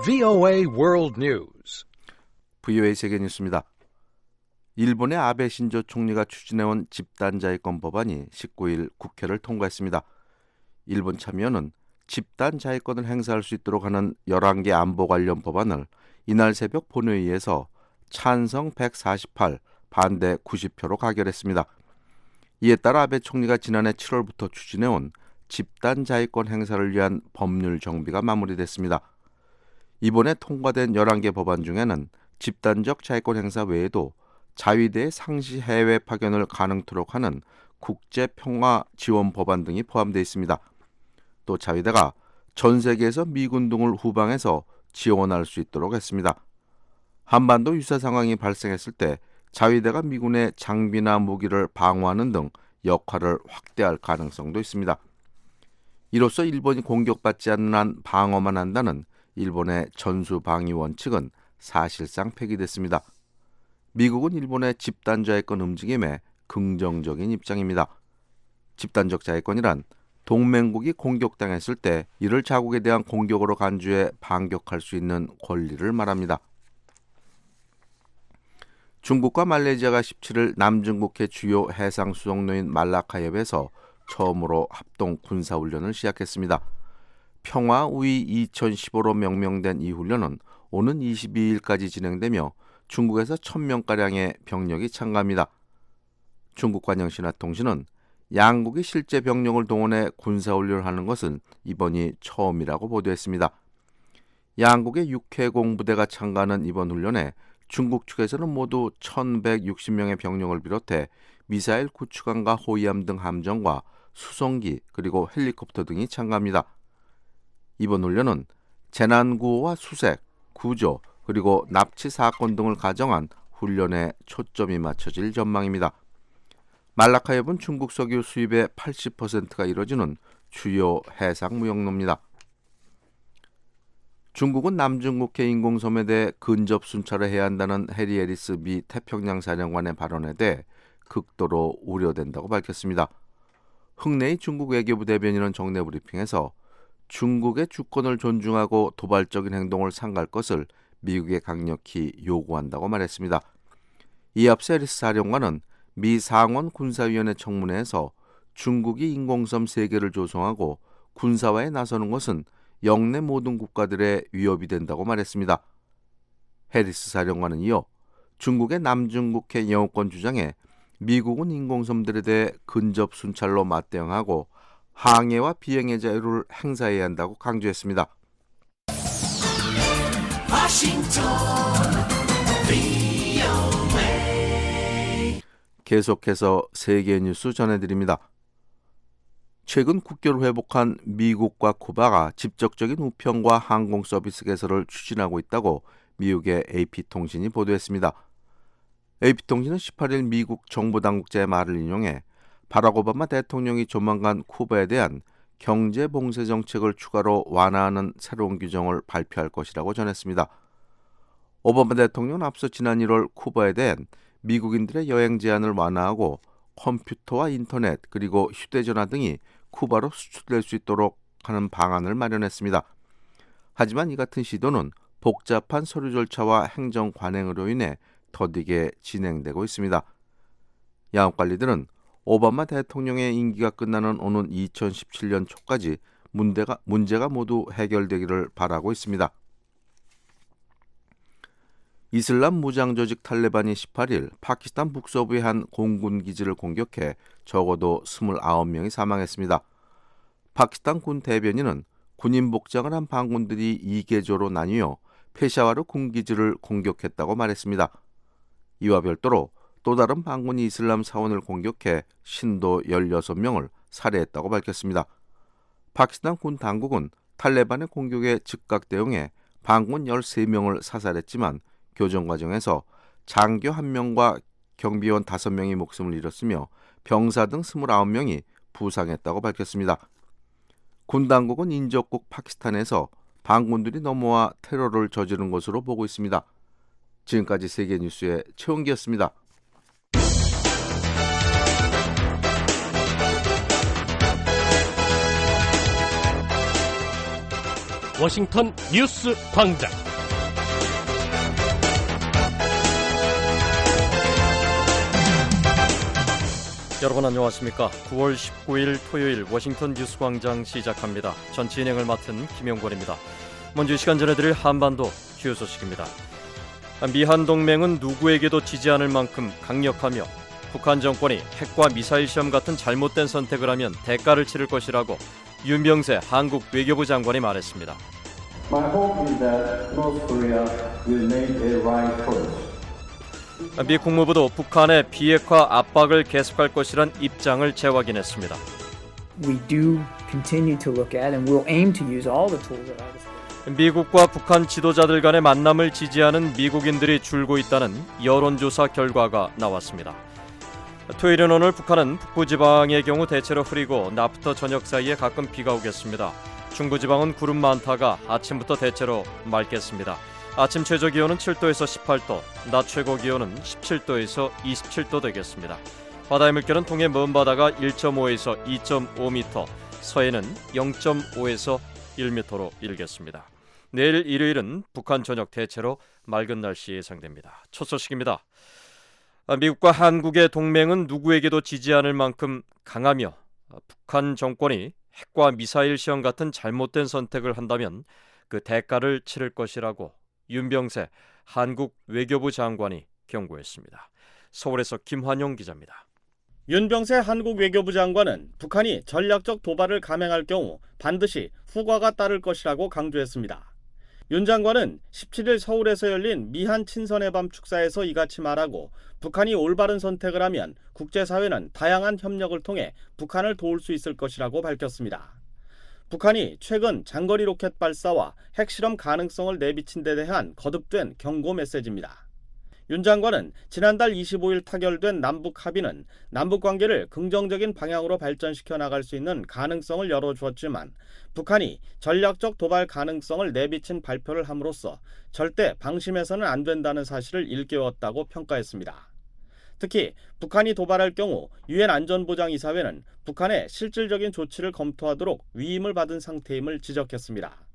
VOA World News. VOA 세계 뉴스입니다. 일본의 아베 신조 총리가 추진해온 집단자위권 법안이 19일 국회를 통과했습니다. 일본 참여는 집단자위권을 행사할 수 있도록 하는 11개 안보 관련 법안을 이날 새벽 본회의에서 찬성 148, 반대 90표로 가결했습니다. 이에 따라 아베 총리가 지난해 7월부터 추진해온 집단자위권 행사를 위한 법률 정비가 마무리됐습니다. 이번에 통과된 11개 법안 중에는 집단적 자위권 행사 외에도 자위대의 상시 해외 파견을 가능토록 하는 국제평화 지원 법안 등이 포함되어 있습니다. 또 자위대가 전 세계에서 미군 등을 후방해서 지원할 수 있도록 했습니다. 한반도 유사 상황이 발생했을 때 자위대가 미군의 장비나 무기를 방어하는 등 역할을 확대할 가능성도 있습니다. 이로써 일본이 공격받지 않는 한 방어만 한다는 일본의 전수방위 원칙은 사실상 폐기됐습니다. 미국은 일본의 집단자위권 움직임에 긍정적인 입장입니다. 집단적 자위권이란 동맹국이 공격당했을 때 이를 자국에 대한 공격으로 간주해 반격할 수 있는 권리를 말합니다. 중국과 말레이시아가 17일 남중국해 주요 해상 수송로인 말라카협에서 처음으로 합동 군사훈련을 시작했습니다. 평화우위 2015로 명명된 이 훈련은 오는 22일까지 진행되며 중국에서 1000명가량의 병력이 참가합니다. 중국 관영신화통신은 양국이 실제 병력을 동원해 군사훈련을 하는 것은 이번이 처음이라고 보도했습니다. 양국의 육해공 부대가 참가하는 이번 훈련에 중국 측에서는 모두 1160명의 병력을 비롯해 미사일 구축함과 호위함 등 함정과 수송기 그리고 헬리콥터 등이 참가합니다. 이번 훈련은 재난구호와 수색, 구조, 그리고 납치 사건 등을 가정한 훈련에 초점이 맞춰질 전망입니다. 말라카협은 중국 석유 수입의 80%가 이뤄지는 주요 해상 무역로입니다. 중국은 남중국해 인공섬에 대해 근접 순찰을 해야 한다는 해리 해리스 미 태평양 사령관의 발언에 대해 극도로 우려된다고 밝혔습니다. 흥내의 중국 외교부 대변인은 정례 브리핑에서 중국의 주권을 존중하고 도발적인 행동을 삼갈 것을 미국에 강력히 요구한다고 말했습니다. 이에 앞서 해리스 사령관은 미 상원 군사위원회 청문회에서 중국이 인공섬 3개를 조성하고 군사화에 나서는 것은 영내 모든 국가들의 위협이 된다고 말했습니다. 해리스 사령관은 이어 중국의 남중국해 영유권 주장에 미국은 인공섬들에 대해 근접 순찰로 맞대응하고 항해와 비행의 자유를 행사해야 한다고 강조했습니다. 계속해서 세계 뉴스 전해드립니다. 최근 국교를 회복한 미국과 쿠바가 직접적인 우편과 항공 서비스 개설을 추진하고 있다고 미국의 AP통신이 보도했습니다. AP통신은 18일 미국 정보당국자의 말을 인용해 바락 오바마 대통령이 조만간 쿠바에 대한 경제 봉쇄 정책을 추가로 완화하는 새로운 규정을 발표할 것이라고 전했습니다. 오바마 대통령은 앞서 지난 1월 쿠바에 대한 미국인들의 여행 제한을 완화하고 컴퓨터와 인터넷 그리고 휴대전화 등이 쿠바로 수출될 수 있도록 하는 방안을 마련했습니다. 하지만 이 같은 시도는 복잡한 서류 절차와 행정 관행으로 인해 더디게 진행되고 있습니다. 양국관리들은 오바마 대통령의 임기가 끝나는 오는 2017년 초까지 문제가 모두 해결되기를 바라고 있습니다. 이슬람 무장 조직 탈레반이 18일 파키스탄 북서부의 한 공군 기지를 공격해 적어도 29명이 사망했습니다. 파키스탄 군 대변인은 군인 복장을 한 반군들이 2계조로 나뉘어 페샤와르 군 기지를 공격했다고 말했습니다. 이와 별도로 또 다른 반군이 이슬람 사원을 공격해 신도 16명을 살해했다고 밝혔습니다. 파키스탄 군 당국은 탈레반의 공격에 즉각 대응해 반군 13명을 사살했지만 교전 과정에서 장교 1명과 경비원 5명이 목숨을 잃었으며 병사 등 29명이 부상했다고 밝혔습니다. 군 당국은 인접국 파키스탄에서 반군들이 넘어와 테러를 저지른 것으로 보고 있습니다. 지금까지 세계뉴스의 최원기였습니다. 워싱턴 뉴스 광장. 여러분 안녕하십니까? 9월 19일 토요일 워싱턴 뉴스 광장 시작합니다. 전 진행을 맡은 김용권입니다. 먼저 이 시간 전해드릴 한반도 주요 소식입니다. 미한 동맹은 누구에게도 지지 않을 만큼 강력하며 북한 정권이 핵과 미사일 시험 같은 잘못된 선택을 하면 대가를 치를 것이라고 윤병세 한국 외교부 장관이 말했습니다. My hope is that North Korea will make a right choice. 미 국무부도 북한의 비핵화 압박을 계속할 것이란 입장을 재확인했습니다. We do continue to look at and we'll aim to use all the tools at our disposal. 미국과 북한 지도자들 간의 만남을 지지하는 미국인들이 줄고 있다는 여론조사 결과가 나왔습니다. 토요일은 오늘 북한은 북부지방의 경우 대체로 흐리고 낮부터 저녁 사이에 가끔 비가 오겠습니다. 중부지방은 구름 많다가 아침부터 대체로 맑겠습니다. 아침 최저기온은 7도에서 18도, 낮 최고기온은 17도에서 27도 되겠습니다. 바다의 물결은 동해 먼바다가 1.5에서 2.5m, 서해는 0.5에서 1m로 일겠습니다. 내일 일요일은 북한 전역 대체로 맑은 날씨 예상됩니다. 첫 소식입니다. 미국과 한국의 동맹은 누구에게도 지지 않을 만큼 강하며 북한 정권이 핵과 미사일 시험 같은 잘못된 선택을 한다면 그 대가를 치를 것이라고 윤병세 한국 외교부 장관이 경고했습니다. 서울에서 김환용 기자입니다. 윤병세 한국 외교부 장관은 북한이 전략적 도발을 감행할 경우 반드시 후과가 따를 것이라고 강조했습니다. 윤 장관은 17일 서울에서 열린 미한 친선의 밤 축사에서 이같이 말하고 북한이 올바른 선택을 하면 국제사회는 다양한 협력을 통해 북한을 도울 수 있을 것이라고 밝혔습니다. 북한이 최근 장거리 로켓 발사와 핵실험 가능성을 내비친 데 대한 거듭된 경고 메시지입니다. 윤 장관은 지난달 25일 타결된 남북 합의는 남북관계를 긍정적인 방향으로 발전시켜 나갈 수 있는 가능성을 열어주었지만 북한이 전략적 도발 가능성을 내비친 발표를 함으로써 절대 방심해서는 안 된다는 사실을 일깨웠다고 평가했습니다. 특히 북한이 도발할 경우 유엔 안전보장이사회는 북한의 실질적인 조치를 검토하도록 위임을 받은 상태임을 지적했습니다.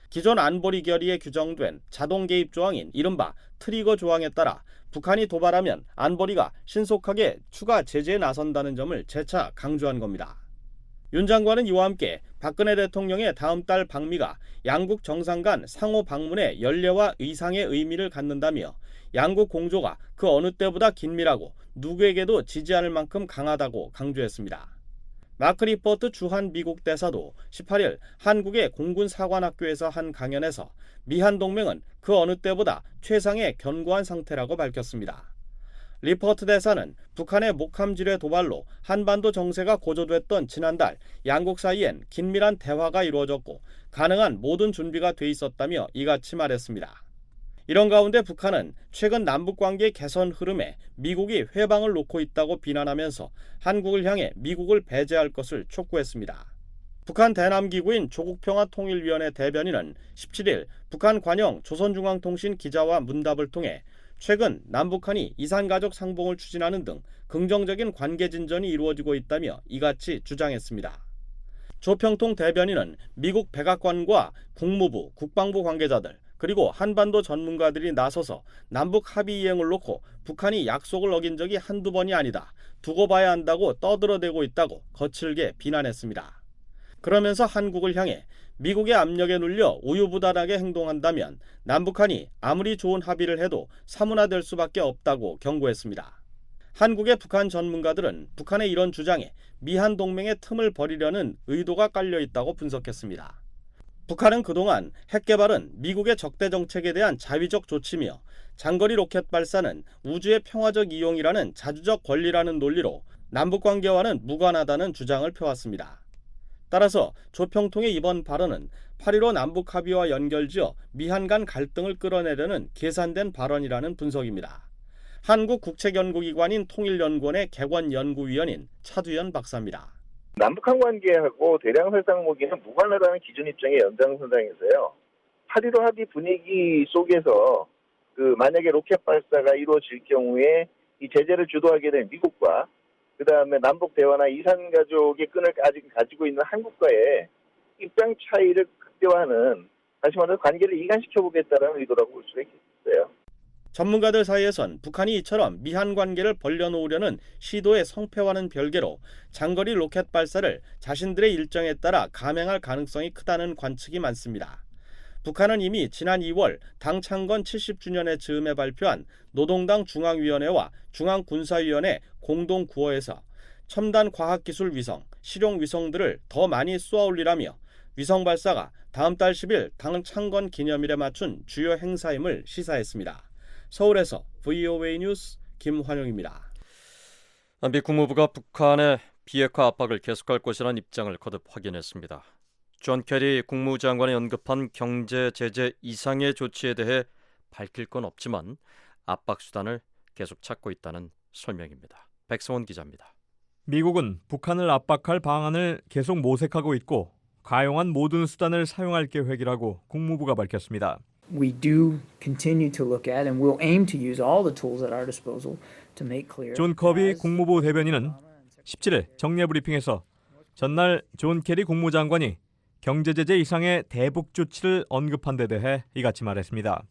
기존 안보리 결의에 규정된 자동 개입 조항인 이른바 트리거 조항에 따라 북한이 도발하면 안보리가 신속하게 추가 제재에 나선다는 점을 재차 강조한 겁니다. 윤 장관은 이와 함께 박근혜 대통령의 다음 달 방미가 양국 정상 간 상호 방문의 연례와 의상의 의미를 갖는다며 양국 공조가 그 어느 때보다 긴밀하고 누구에게도 지지 않을 만큼 강하다고 강조했습니다. 마크 리포트 주한 미국 대사도 18일 한국의 공군사관학교에서 한 강연에서 미한 동맹은 그 어느 때보다 최상의 견고한 상태라고 밝혔습니다. 리포트 대사는 북한의 목함지뢰 도발로 한반도 정세가 고조됐던 지난달 양국 사이엔 긴밀한 대화가 이루어졌고 가능한 모든 준비가 돼 있었다며 이같이 말했습니다. 이런 가운데 북한은 최근 남북관계 개선 흐름에 미국이 회방을 놓고 있다고 비난하면서 한국을 향해 미국을 배제할 것을 촉구했습니다. 북한 대남기구인 조국평화통일위원회 대변인은 17일 북한 관영 조선중앙통신 기자와 문답을 통해 최근 남북한이 이산가족 상봉을 추진하는 등 긍정적인 관계 진전이 이루어지고 있다며 이같이 주장했습니다. 조평통 대변인은 미국 백악관과 국무부, 국방부 관계자들 그리고 한반도 전문가들이 나서서 남북 합의 이행을 놓고 북한이 약속을 어긴 적이 한두 번이 아니다. 두고 봐야 한다고 떠들어대고 있다고 거칠게 비난했습니다. 그러면서 한국을 향해 미국의 압력에 눌려 우유부단하게 행동한다면 남북한이 아무리 좋은 합의를 해도 사문화될 수밖에 없다고 경고했습니다. 한국의 북한 전문가들은 북한의 이런 주장에 미한 동맹의 틈을 버리려는 의도가 깔려 있다고 분석했습니다. 북한은 그동안 핵 개발은 미국의 적대 정책에 대한 자위적 조치며 장거리 로켓 발사는 우주의 평화적 이용이라는 자주적 권리라는 논리로 남북관계와는 무관하다는 주장을 펴왔습니다. 따라서 조평통의 이번 발언은 8.15 남북 합의와 연결지어 미한 간 갈등을 끌어내려는 계산된 발언이라는 분석입니다. 한국국책연구기관인 통일연구원의 객원연구위원인 차두현 박사입니다. 남북한 관계하고 대량 살상 무기는 무관하다는 기준 입장의 연장선상에서요. 8.15 합의 분위기 속에서 만약에 로켓 발사가 이루어질 경우에 이 제재를 주도하게 된 미국과 그다음에 남북 대화나 이산 가족의 끈을 아직 가지고 있는 한국과의 입장 차이를 극대화하는 다시 말해서 관계를 이간시켜보겠다는 의도라고 볼 수가 있겠어요. 전문가들 사이에선 북한이 이처럼 미한 관계를 벌려놓으려는 시도의 성패와는 별개로 장거리 로켓 발사를 자신들의 일정에 따라 감행할 가능성이 크다는 관측이 많습니다. 북한은 이미 지난 2월 당 창건 70주년의 즈음에 발표한 노동당 중앙위원회와 중앙군사위원회 공동구호에서 첨단 과학기술 위성, 실용 위성들을 더 많이 쏘아올리라며 위성 발사가 다음 달 10일 당 창건 기념일에 맞춘 주요 행사임을 시사했습니다. 서울에서 VOA 뉴스 김환용입니다. 미 국무부가 북한의 비핵화 압박을 계속할 것이라는 입장을 거듭 확인했습니다. 존 캐리 국무장관이 언급한 경제 제재 이상의 조치에 대해 밝힐 건 없지만 압박 수단을 계속 찾고 있다는 설명입니다. 백성원 기자입니다. 미국은 북한을 압박할 방안을 계속 모색하고 있고 가용한 모든 수단을 사용할 계획이라고 국무부가 밝혔습니다. We do continue to look at and we'll aim to use all the tools at our disposal to make clear. 존 커비 국무부 대변인은 17일 정례 브리핑에서 전날 존 캐리 국무장관이 경제 제재 이상의 대북 조치를 언급한 데 대해 이같이 말했습니다.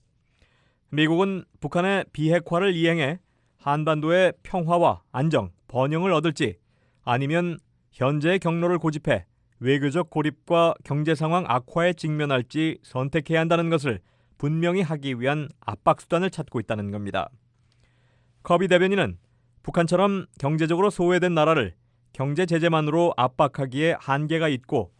미국은 북한의 비핵화를 이행해 한반도의 평화와 안정, 번영을 얻을지 아니면 현재의 경로를 고집해 외교적 고립과 경제 상황 악화에 직면할지 선택해야 한다는 것을 분명히 하기 위한 압박 수단을 찾고 있다는 겁니다. 커비 대변인은 북한처럼 경제적으로 소외된 나라를 경제 제재만으로 압박하기에 한계가 있고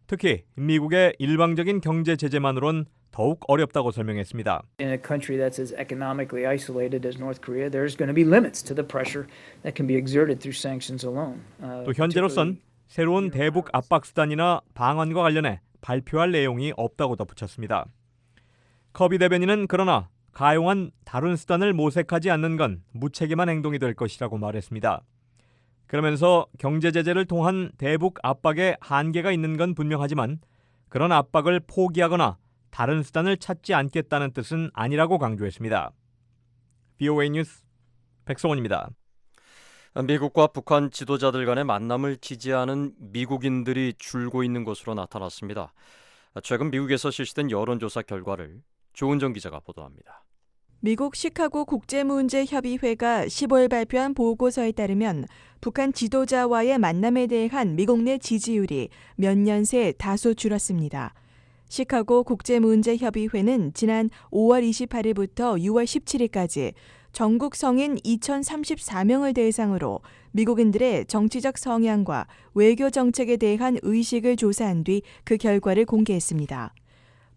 특히 미국의 일방적인 경제 제재만으로는 더욱 어렵다고 설명했습니다. In a country that's as economically isolated as North Korea, there's going to be limits to the pressure that can be exerted through sanctions alone. 또 현재로선 새로운 대북 압박 수단이나 방안과 관련해 발표할 내용이 없다고 덧붙였습니다. 커비 대변인은 그러나 가용한 다른 수단을 모색하지 않는 건 무책임한 행동이 될 것이라고 말했습니다. 그러면서 경제 제재를 통한 대북 압박에 한계가 있는 건 분명하지만 그런 압박을 포기하거나 다른 수단을 찾지 않겠다는 뜻은 아니라고 강조했습니다. VOA 뉴스 백성원입니다. 미국과 북한 지도자들 간의 만남을 지지하는 미국인들이 줄고 있는 것으로 나타났습니다. 최근 미국에서 실시된 여론조사 결과를 조은정 기자가 보도합니다. 미국 시카고 국제문제협의회가 15일 발표한 보고서에 따르면 북한 지도자와의 만남에 대한 미국 내 지지율이 몇 년 새 다소 줄었습니다. 시카고 국제문제협의회는 지난 5월 28일부터 6월 17일까지 전국 성인 2,034명을 대상으로 미국인들의 정치적 성향과 외교 정책에 대한 의식을 조사한 뒤 그 결과를 공개했습니다.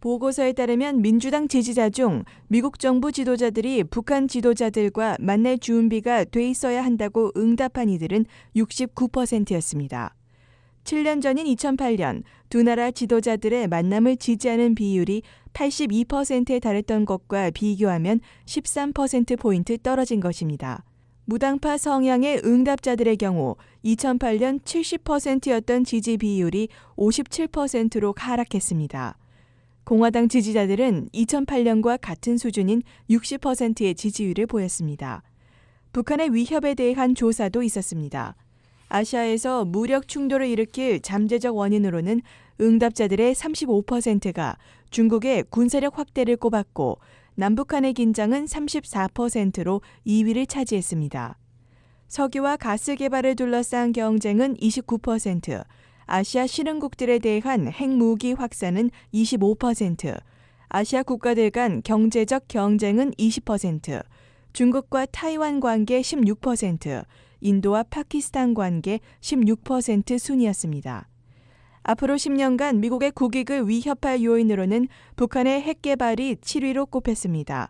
보고서에 따르면 민주당 지지자 중 미국 정부 지도자들이 북한 지도자들과 만날 준비가 돼 있어야 한다고 응답한 이들은 69%였습니다. 7년 전인 2008년 두 나라 지도자들의 만남을 지지하는 비율이 82%에 달했던 것과 비교하면 13%포인트 떨어진 것입니다. 무당파 성향의 응답자들의 경우 2008년 70%였던 지지 비율이 57%로 하락했습니다. 공화당 지지자들은 2008년과 같은 수준인 60%의 지지율을 보였습니다. 북한의 위협에 대한 조사도 있었습니다. 아시아에서 무력 충돌을 일으킬 잠재적 원인으로는 응답자들의 35%가 중국의 군사력 확대를 꼽았고 남북한의 긴장은 34%로 2위를 차지했습니다. 석유와 가스 개발을 둘러싼 경쟁은 29%, 아시아 실흥국들에 대한 핵무기 확산은 25%, 아시아 국가들 간 경제적 경쟁은 20%, 중국과 타이완 관계 16%, 인도와 파키스탄 관계 16% 순이었습니다. 앞으로 10년간 미국의 국익을 위협할 요인으로는 북한의 핵 개발이 7위로 꼽혔습니다.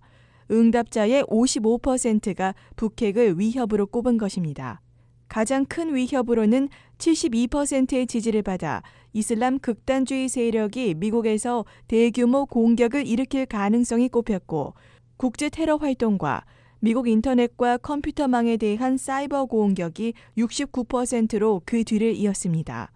응답자의 55%가 북핵을 위협으로 꼽은 것입니다. 가장 큰 위협으로는 72%의 지지를 받아 이슬람 극단주의 세력이 미국에서 대규모 공격을 일으킬 가능성이 꼽혔고 국제 테러 활동과 미국 인터넷과 컴퓨터망에 대한 사이버 공격이 69%로 그 뒤를 이었습니다.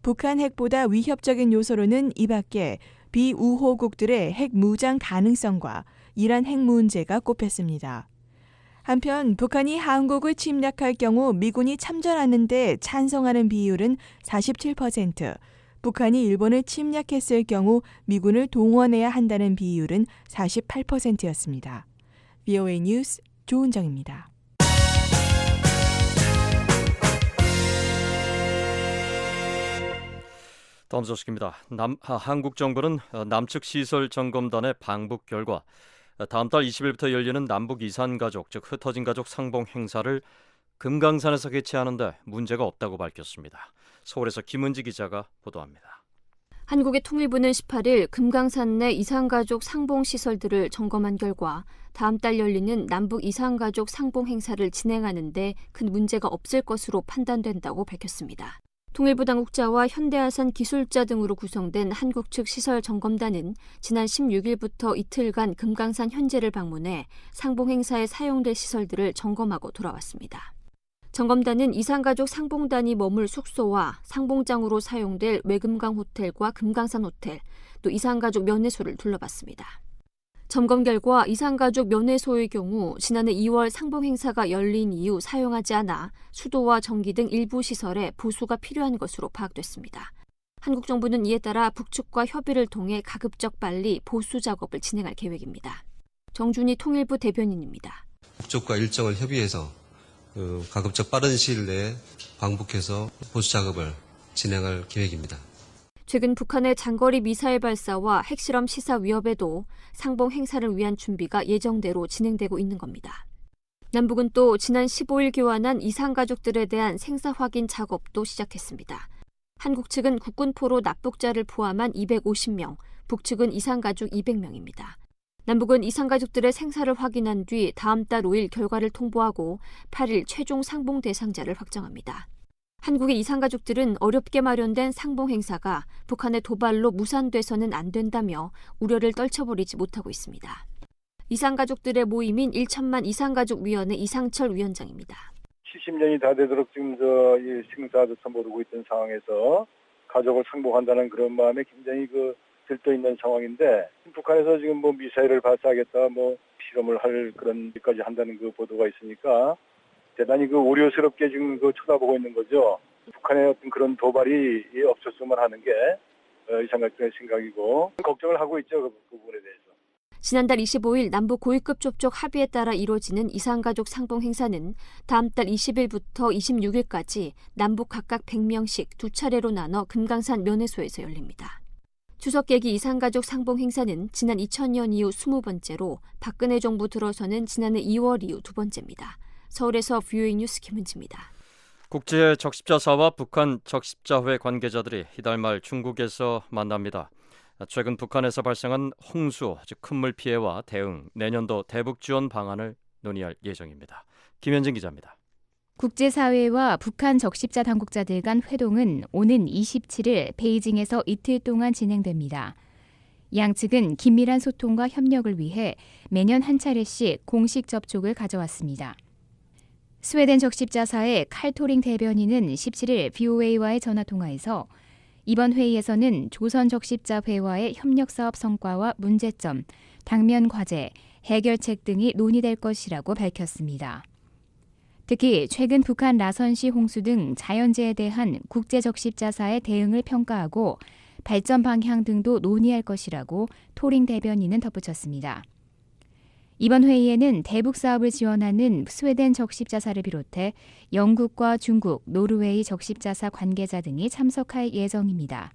북한 핵보다 위협적인 요소로는 이 밖에 비우호국들의 핵 무장 가능성과 이란 핵 문제가 꼽혔습니다. 한편 북한이 한국을 침략할 경우 미군이 참전하는 데 찬성하는 비율은 47%, 북한이 일본을 침략했을 경우 미군을 동원해야 한다는 비율은 48%였습니다. VOA 뉴스 조은정입니다. 다음 소식입니다. 한국 정부는 남측 시설 점검단의 방북 결과 다음 달 20일부터 열리는 남북 이산 가족, 즉 흩어진 가족 상봉 행사를 금강산에서 개최하는데 문제가 없다고 밝혔습니다. 서울에서 김은지 기자가 보도합니다. 한국의 통일부는 18일 금강산 내 이산가족 상봉시설들을 점검한 결과 다음 달 열리는 남북 이산가족 상봉 행사를 진행하는 데 큰 문제가 없을 것으로 판단된다고 밝혔습니다. 통일부 당국자와 현대아산 기술자 등으로 구성된 한국 측 시설 점검단은 지난 16일부터 이틀간 금강산 현재를 방문해 상봉 행사에 사용될 시설들을 점검하고 돌아왔습니다. 점검단은 이산가족 상봉단이 머물 숙소와 상봉장으로 사용될 외금강 호텔과 금강산 호텔, 또 이산가족 면회소를 둘러봤습니다. 점검 결과 이산가족 면회소의 경우 지난해 2월 상봉 행사가 열린 이후 사용하지 않아 수도와 전기 등 일부 시설에 보수가 필요한 것으로 파악됐습니다. 한국 정부는 이에 따라 북측과 협의를 통해 가급적 빨리 보수 작업을 진행할 계획입니다. 정준희 통일부 대변인입니다. 북쪽과 일정을 협의해서 가급적 빠른 시일 내에 방북해서 보수 작업을 진행할 계획입니다. 최근 북한의 장거리 미사일 발사와 핵실험 시사 위협에도 상봉 행사를 위한 준비가 예정대로 진행되고 있는 겁니다. 남북은 또 지난 15일 교환한 이산가족들에 대한 생사 확인 작업도 시작했습니다. 한국 측은 국군포로 납북자를 포함한 250명, 북측은 이산가족 200명입니다. 남북은 이산가족들의 생사를 확인한 뒤 다음 달 5일 결과를 통보하고 8일 최종 상봉 대상자를 확정합니다. 한국의 이산가족들은 어렵게 마련된 상봉 행사가 북한의 도발로 무산돼서는 안 된다며 우려를 떨쳐버리지 못하고 있습니다. 이산가족들의 모임인 1천만 이산가족위원회 이상철 위원장입니다. 70년이 다 되도록 지금 이 생사조차 모르고 있던 상황에서 가족을 상봉한다는 그런 마음에 굉장히 들떠 있는 상황인데 북한에서 지금 미사일을 발사하겠다 실험을 할 그런 일까지 한다는 보도가 있으니까 대단히 우려스럽게 지금 쳐다보고 있는 거죠. 북한의 어떤 그런 도발이 없었으면 하는 게 이산가족의 생각이고 걱정을 하고 있죠. 그 부분에 대해서. 지난달 25일 남북 고위급 접촉 합의에 따라 이루어지는 이산가족 상봉 행사는 다음 달 20일부터 26일까지 남북 각각 100명씩 두 차례로 나눠 금강산 면회소에서 열립니다. 추석 계기 이산가족 상봉 행사는 지난 2000년 이후 20번째로 박근혜 정부 들어서는 지난해 2월 이후 두 번째입니다. 서울에서 VOA 뉴스 김은지입니다. 국제 적십자사와 북한 적십자회 관계자들이 이달 말 중국에서 만납니다. 최근 북한에서 발생한 홍수, 즉 큰물 피해와 대응, 내년도 대북 지원 방안을 논의할 예정입니다. 김현진 기자입니다. 국제사회와 북한 적십자 당국자들 간 회동은 오는 27일 베이징에서 이틀 동안 진행됩니다. 양측은 긴밀한 소통과 협력을 위해 매년 한 차례씩 공식 접촉을 가져왔습니다. 스웨덴 적십자사의 칼토링 대변인은 17일 VOA와의 전화통화에서 이번 회의에서는 조선 적십자회와의 협력사업 성과와 문제점, 당면 과제, 해결책 등이 논의될 것이라고 밝혔습니다. 특히 최근 북한 라선시 홍수 등 자연재해에 대한 국제적십자사의 대응을 평가하고 발전 방향 등도 논의할 것이라고 토링 대변인은 덧붙였습니다. 이번 회의에는 대북 사업을 지원하는 스웨덴 적십자사를 비롯해 영국과 중국, 노르웨이 적십자사 관계자 등이 참석할 예정입니다.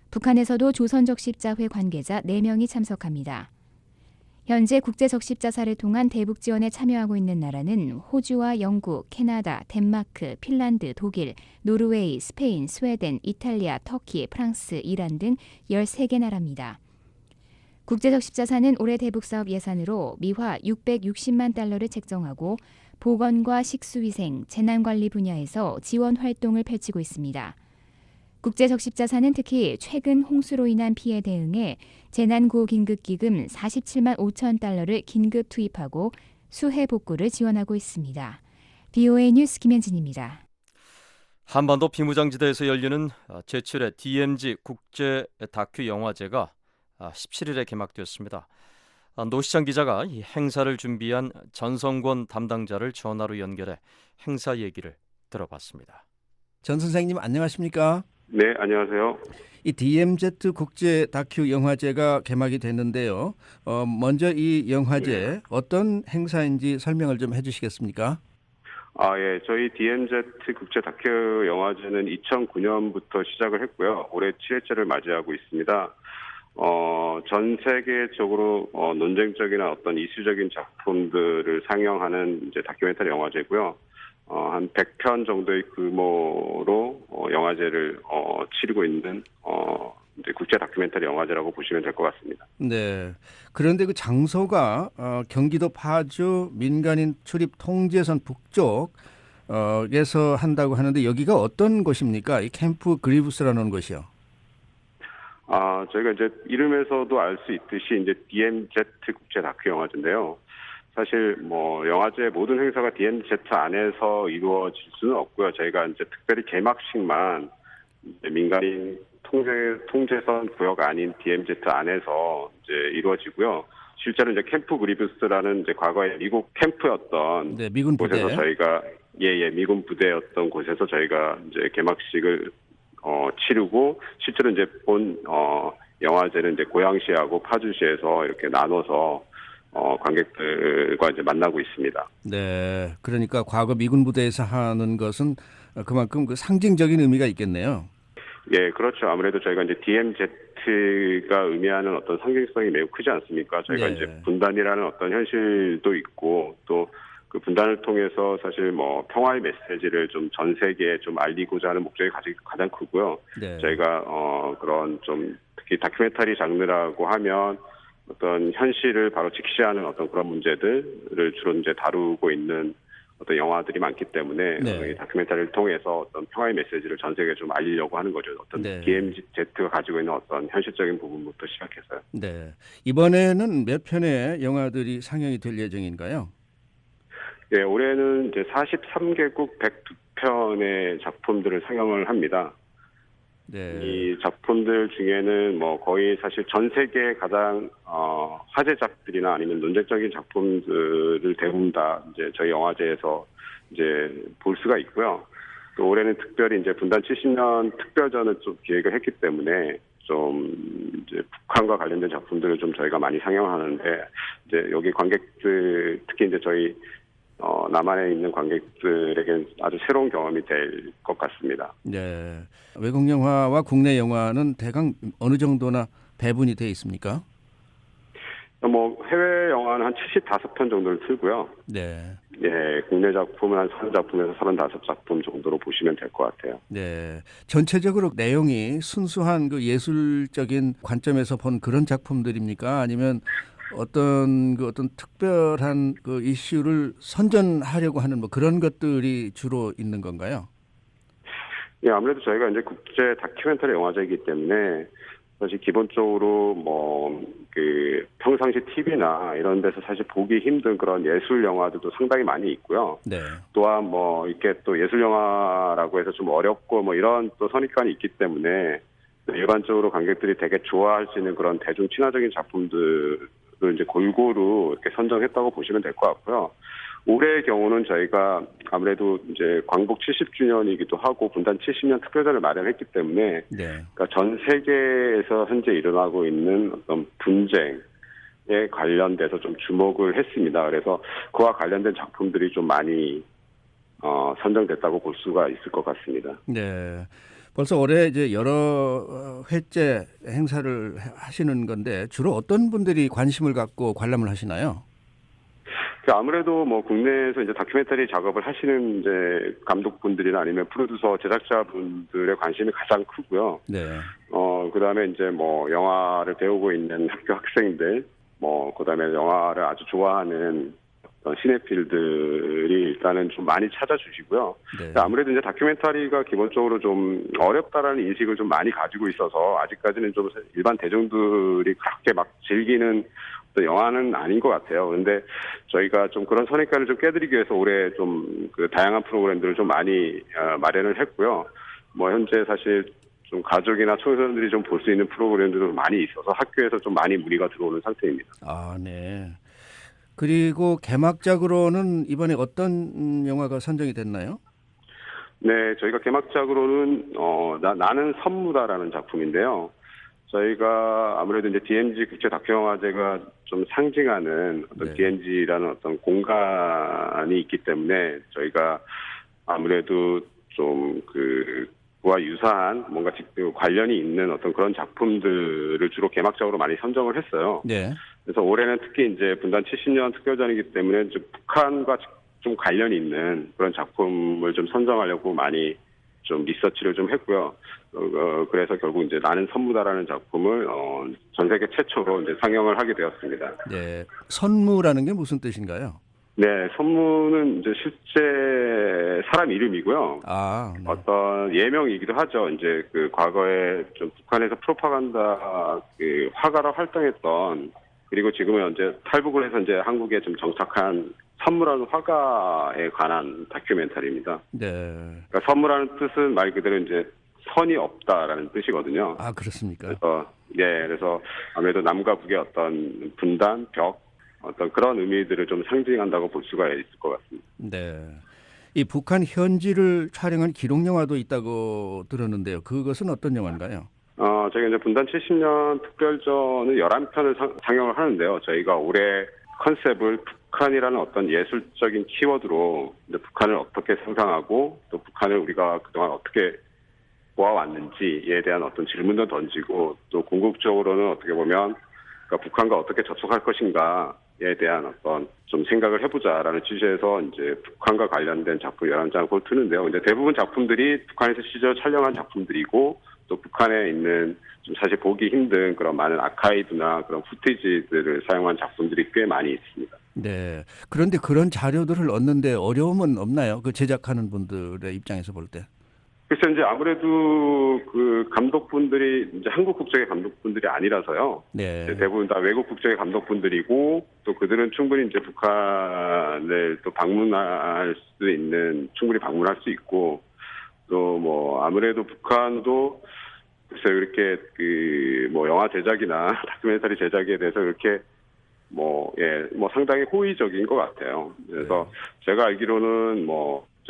북한에서도 조선 적십자회 관계자 4명이 참석합니다. 현재 국제 적십자사를 통한 대북 지원에 참여하고 있는 나라는 호주와 영국, 캐나다, 덴마크, 핀란드, 독일, 노르웨이, 스페인, 스웨덴, 이탈리아, 터키, 프랑스, 이란 등 13개 나라입니다. 국제적십자사는 올해 대북사업 예산으로 미화 660만 달러를 책정하고 보건과 식수위생, 재난관리 분야에서 지원 활동을 펼치고 있습니다. 국제적십자사는 특히 최근 홍수로 인한 피해 대응에 재난구호긴급기금 47만 5천 달러를 긴급 투입하고 수해 복구를 지원하고 있습니다. VOA 뉴스 김현진입니다. 한반도 비무장지대에서 열리는 제7회 DMZ 국제 다큐 영화제가 17일에 개막되었습니다. 노시창 기자가 이 행사를 준비한 전성권 담당자를 전화로 연결해 행사 얘기를 들어봤습니다. 전 선생님 안녕하십니까? 네, 안녕하세요. 이 DMZ 국제 다큐 영화제가 개막이 됐는데요. 먼저 이 영화제 어떤 행사인지 설명을 좀 해주시겠습니까? 예, 저희 DMZ 국제 다큐 영화제는 2009년부터 시작을 했고요. 올해 7회째를 맞이하고 있습니다. 전 세계적으로 논쟁적이나 어떤 이슈적인 작품들을 상영하는 이제 다큐멘터리 영화제고요. 한 100편 정도의 규모로 영화제를 치르고 있는 이제 국제 다큐멘터리 영화제라고 보시면 될 것 같습니다. 네. 그런데 그 장소가 경기도 파주 민간인 출입 통제선 북쪽에서 한다고 하는데 여기가 어떤 곳입니까? 이 캠프 그리브스라는 곳이요. 저희가 이제 이름에서도 알 수 있듯이 이제 DMZ 국제 다큐 영화제인데요. 사실 뭐 영화제 모든 행사가 DMZ 안에서 이루어질 수는 없고요. 저희가 이제 특별히 개막식만 이제 민간인 통제선 구역 아닌 DMZ 안에서 이제 이루어지고요. 실제로 이제 캠프 그리브스라는 이제 과거에 미국 캠프였던 미군 부대. 곳에서 저희가 미군 부대였던 곳에서 저희가 이제 개막식을 치르고 실제로 이제 본 영화제는 이제 고양시하고 파주시에서 이렇게 나눠서 관객들과 이제 만나고 있습니다. 네, 그러니까 과거 미군 부대에서 하는 것은 그만큼 그 상징적인 의미가 있겠네요. 예, 그렇죠. 아무래도 저희가 이제 DMZ가 의미하는 어떤 상징성이 매우 크지 않습니까? 저희가 이제 분단이라는 어떤 현실도 있고 또 그 분단을 통해서 사실 뭐 평화의 메시지를 좀 전 세계에 좀 알리고자 하는 목적이 가장 크고요. 저희가 그런 좀 특히 다큐멘터리 장르라고 하면 어떤 현실을 바로 직시하는 어떤 그런 문제들을 주로 이제 다루고 있는 어떤 영화들이 많기 때문에 이 다큐멘터리를 통해서 어떤 평화의 메시지를 전 세계에 좀 알리려고 하는 거죠. 어떤 DMZ가 가지고 있는 어떤 현실적인 부분부터 시작해서요. 네. 이번에는 몇 편의 영화들이 상영이 될 예정인가요? 예, 올해는 이제 43개국 102편의 작품들을 상영을 합니다. 이 작품들 중에는 뭐 거의 사실 전 세계 가장 화제작들이나 아니면 논쟁적인 작품들을 대부분 다 이제 저희 영화제에서 이제 볼 수가 있고요. 또 올해는 특별히 이제 분단 70년 특별전을 좀 기획을 했기 때문에 좀 이제 북한과 관련된 작품들을 좀 저희가 많이 상영하는데 이제 여기 관객들 특히 이제 저희 남한에 있는 관객들에게는 아주 새로운 경험이 될 것 같습니다. 네. 외국 영화와 국내 영화는 대강 어느 정도나 배분이 돼 있습니까? 뭐 해외 영화는 한 75편 정도를 틀고요. 네. 예, 국내 작품은 한 30작품에서 35작품 정도로 보시면 될 것 같아요. 네. 전체적으로 내용이 순수한 그 예술적인 관점에서 본 그런 작품들입니까? 아니면 어떤 특별한 그 이슈를 선전하려고 하는 뭐 그런 것들이 주로 있는 건가요? 예, 아무래도 저희가 이제 국제 다큐멘터리 영화제이기 때문에 사실 기본적으로 뭐 그 평상시 TV나 이런 데서 사실 보기 힘든 그런 예술 영화들도 상당히 많이 있고요. 네. 또한 뭐 이렇게 또 예술 영화라고 해서 좀 어렵고 뭐 이런 또 선입관이 있기 때문에 일반적으로 관객들이 되게 좋아할 수 있는 그런 대중 친화적인 작품들을 이제 골고루 이렇게 선정했다고 보시면 될 것 같고요. 올해의 경우는 저희가 아무래도 이제 광복 70주년이기도 하고 분단 70년 특별전을 마련했기 때문에 그러니까 전 세계에서 현재 일어나고 있는 어떤 분쟁에 관련돼서 좀 주목을 했습니다. 그래서 그와 관련된 작품들이 좀 많이 선정됐다고 볼 수가 있을 것 같습니다. 네. 벌써 올해 이제 여러 회째 행사를 하시는 건데 주로 어떤 분들이 관심을 갖고 관람을 하시나요? 아무래도 뭐 국내에서 이제 다큐멘터리 작업을 하시는 이제 감독분들이나 아니면 프로듀서 제작자분들의 관심이 가장 크고요. 네. 그다음에 이제 뭐 영화를 배우고 있는 학교 학생들, 뭐 그다음에 영화를 아주 좋아하는 시네필들이 일단은 좀 많이 찾아주시고요. 아무래도 이제 다큐멘터리가 기본적으로 좀 어렵다라는 인식을 좀 많이 가지고 있어서 아직까지는 좀 일반 대중들이 그렇게 막 즐기는 영화는 아닌 것 같아요. 그런데 저희가 좀 그런 선입관을 좀 깨드리기 위해서 올해 좀 그 다양한 프로그램들을 좀 많이 마련을 했고요. 뭐 현재 사실 좀 가족이나 청소년들이 좀 볼 수 있는 프로그램들도 많이 있어서 학교에서 좀 많이 문의가 들어오는 상태입니다. 아, 네. 그리고 개막작으로는 이번에 어떤 영화가 선정이 됐나요? 네, 저희가 개막작으로는 나는 선무다라는 작품인데요. 저희가 아무래도 이제 DMZ 국제 다큐영화제가 좀 상징하는 어떤 DMZ라는 어떤 공간이 있기 때문에 저희가 아무래도 좀 그와 유사한 뭔가 관련이 있는 어떤 그런 작품들을 주로 개막작으로 많이 선정을 했어요. 네. 그래서 올해는 특히 이제 분단 70년 특별전이기 때문에 좀 북한과 좀 관련이 있는 그런 작품을 좀 선정하려고 많이 좀 리서치를 좀 했고요. 그래서 결국 이제 나는 선무다라는 작품을 전 세계 최초로 이제 상영을 하게 되었습니다. 네. 선무라는 게 무슨 뜻인가요? 네, 선무는 이제 실제 사람 이름이고요. 네. 어떤 예명이기도 하죠. 이제 그 과거에 좀 북한에서 프로파간다 화가로 활동했던, 그리고 지금은 이제 탈북을 해서 이제 한국에 좀 정착한 선무라는 화가에 관한 다큐멘터리입니다. 네. 그러니까 선무라는 뜻은 말 그대로 이제 선이 없다라는 뜻이거든요. 아, 그렇습니까? 그래서 아무래도 남과 북의 어떤 분단, 벽, 어떤 그런 의미들을 좀 상징한다고 볼 수가 있을 것 같습니다. 네. 이 북한 현지를 촬영한 기록 영화도 있다고 들었는데요. 그것은 어떤 영화인가요? 저희가 이제 분단 70년 특별전을 11편을 상영을 하는데요. 저희가 올해 컨셉을 북한이라는 어떤 예술적인 키워드로 이제 북한을 어떻게 상상하고 또 북한을 우리가 그동안 어떻게 보아왔는지에 대한 어떤 질문도 던지고, 또 궁극적으로는 어떻게 보면 그러니까 북한과 어떻게 접촉할 것인가에 대한 어떤 좀 생각을 해보자라는 취지에서 이제 북한과 관련된 작품 11장을 트는데요. 이제 대부분 작품들이 북한에서 실제로 촬영한 작품들이고, 또 북한에 있는 좀 사실 보기 힘든 그런 많은 아카이브나 그런 후티지들을 사용한 작품들이 꽤 많이 있습니다. 네. 그런데 그런 자료들을 얻는데 어려움은 없나요? 그 제작하는 분들의 입장에서 볼 때. 글쎄, 이제 아무래도 그 감독분들이 이제 한국 국적의 감독분들이 아니라서요. 네. 대부분 다 외국 국적의 감독분들이고, 또 그들은 충분히 이제 북한을 또 방문할 수 있는, 충분히 방문할 수 있고, 또 뭐 아무래도 북한도 글쎄 이렇게 영화 제작이나 다큐멘터리 제작에 대해서 이렇게 뭐 상당히 호의적인 것 같아요. 그래서 제가 알기로는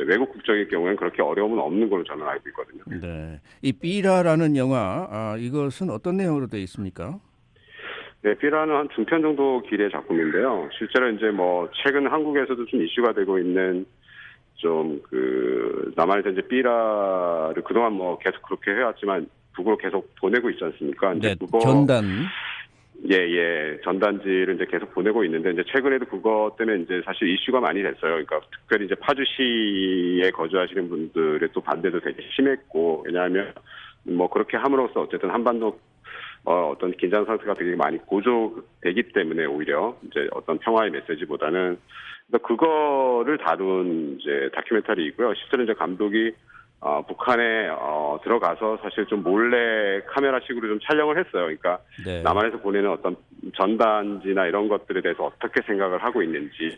외국 국적일 경우에는 그렇게 어려움은 없는 걸로 저는 알고 있거든요. 네. 이 삐라라는 영화, 이것은 어떤 내용으로 되어 있습니까? 네, 삐라는 한 중편 정도 길이의 작품인데요. 실제로 이제 최근 한국에서도 좀 이슈가 되고 있는 남한에서 이제 삐라를 그동안 계속 그렇게 해왔지만 북으로 계속 보내고 있지 않습니까? 네, 전단. 예. 전단지를 이제 계속 보내고 있는데, 이제 최근에도 그것 때문에 이제 사실 이슈가 많이 됐어요. 그러니까 특별히 이제 파주시에 거주하시는 분들의 또 반대도 되게 심했고, 왜냐하면 그렇게 함으로써 어쨌든 한반도 어떤 긴장 상태가 되게 많이 고조되기 때문에 오히려 이제 어떤 평화의 메시지보다는 그거를 다룬 이제 다큐멘터리이고요. 실제로 이제 감독이 북한에 들어가서 사실 좀 몰래 카메라식으로 좀 촬영을 했어요. 그러니까 네. 남한에서 보내는 어떤 전단지나 이런 것들에 대해서 어떻게 생각을 하고 있는지,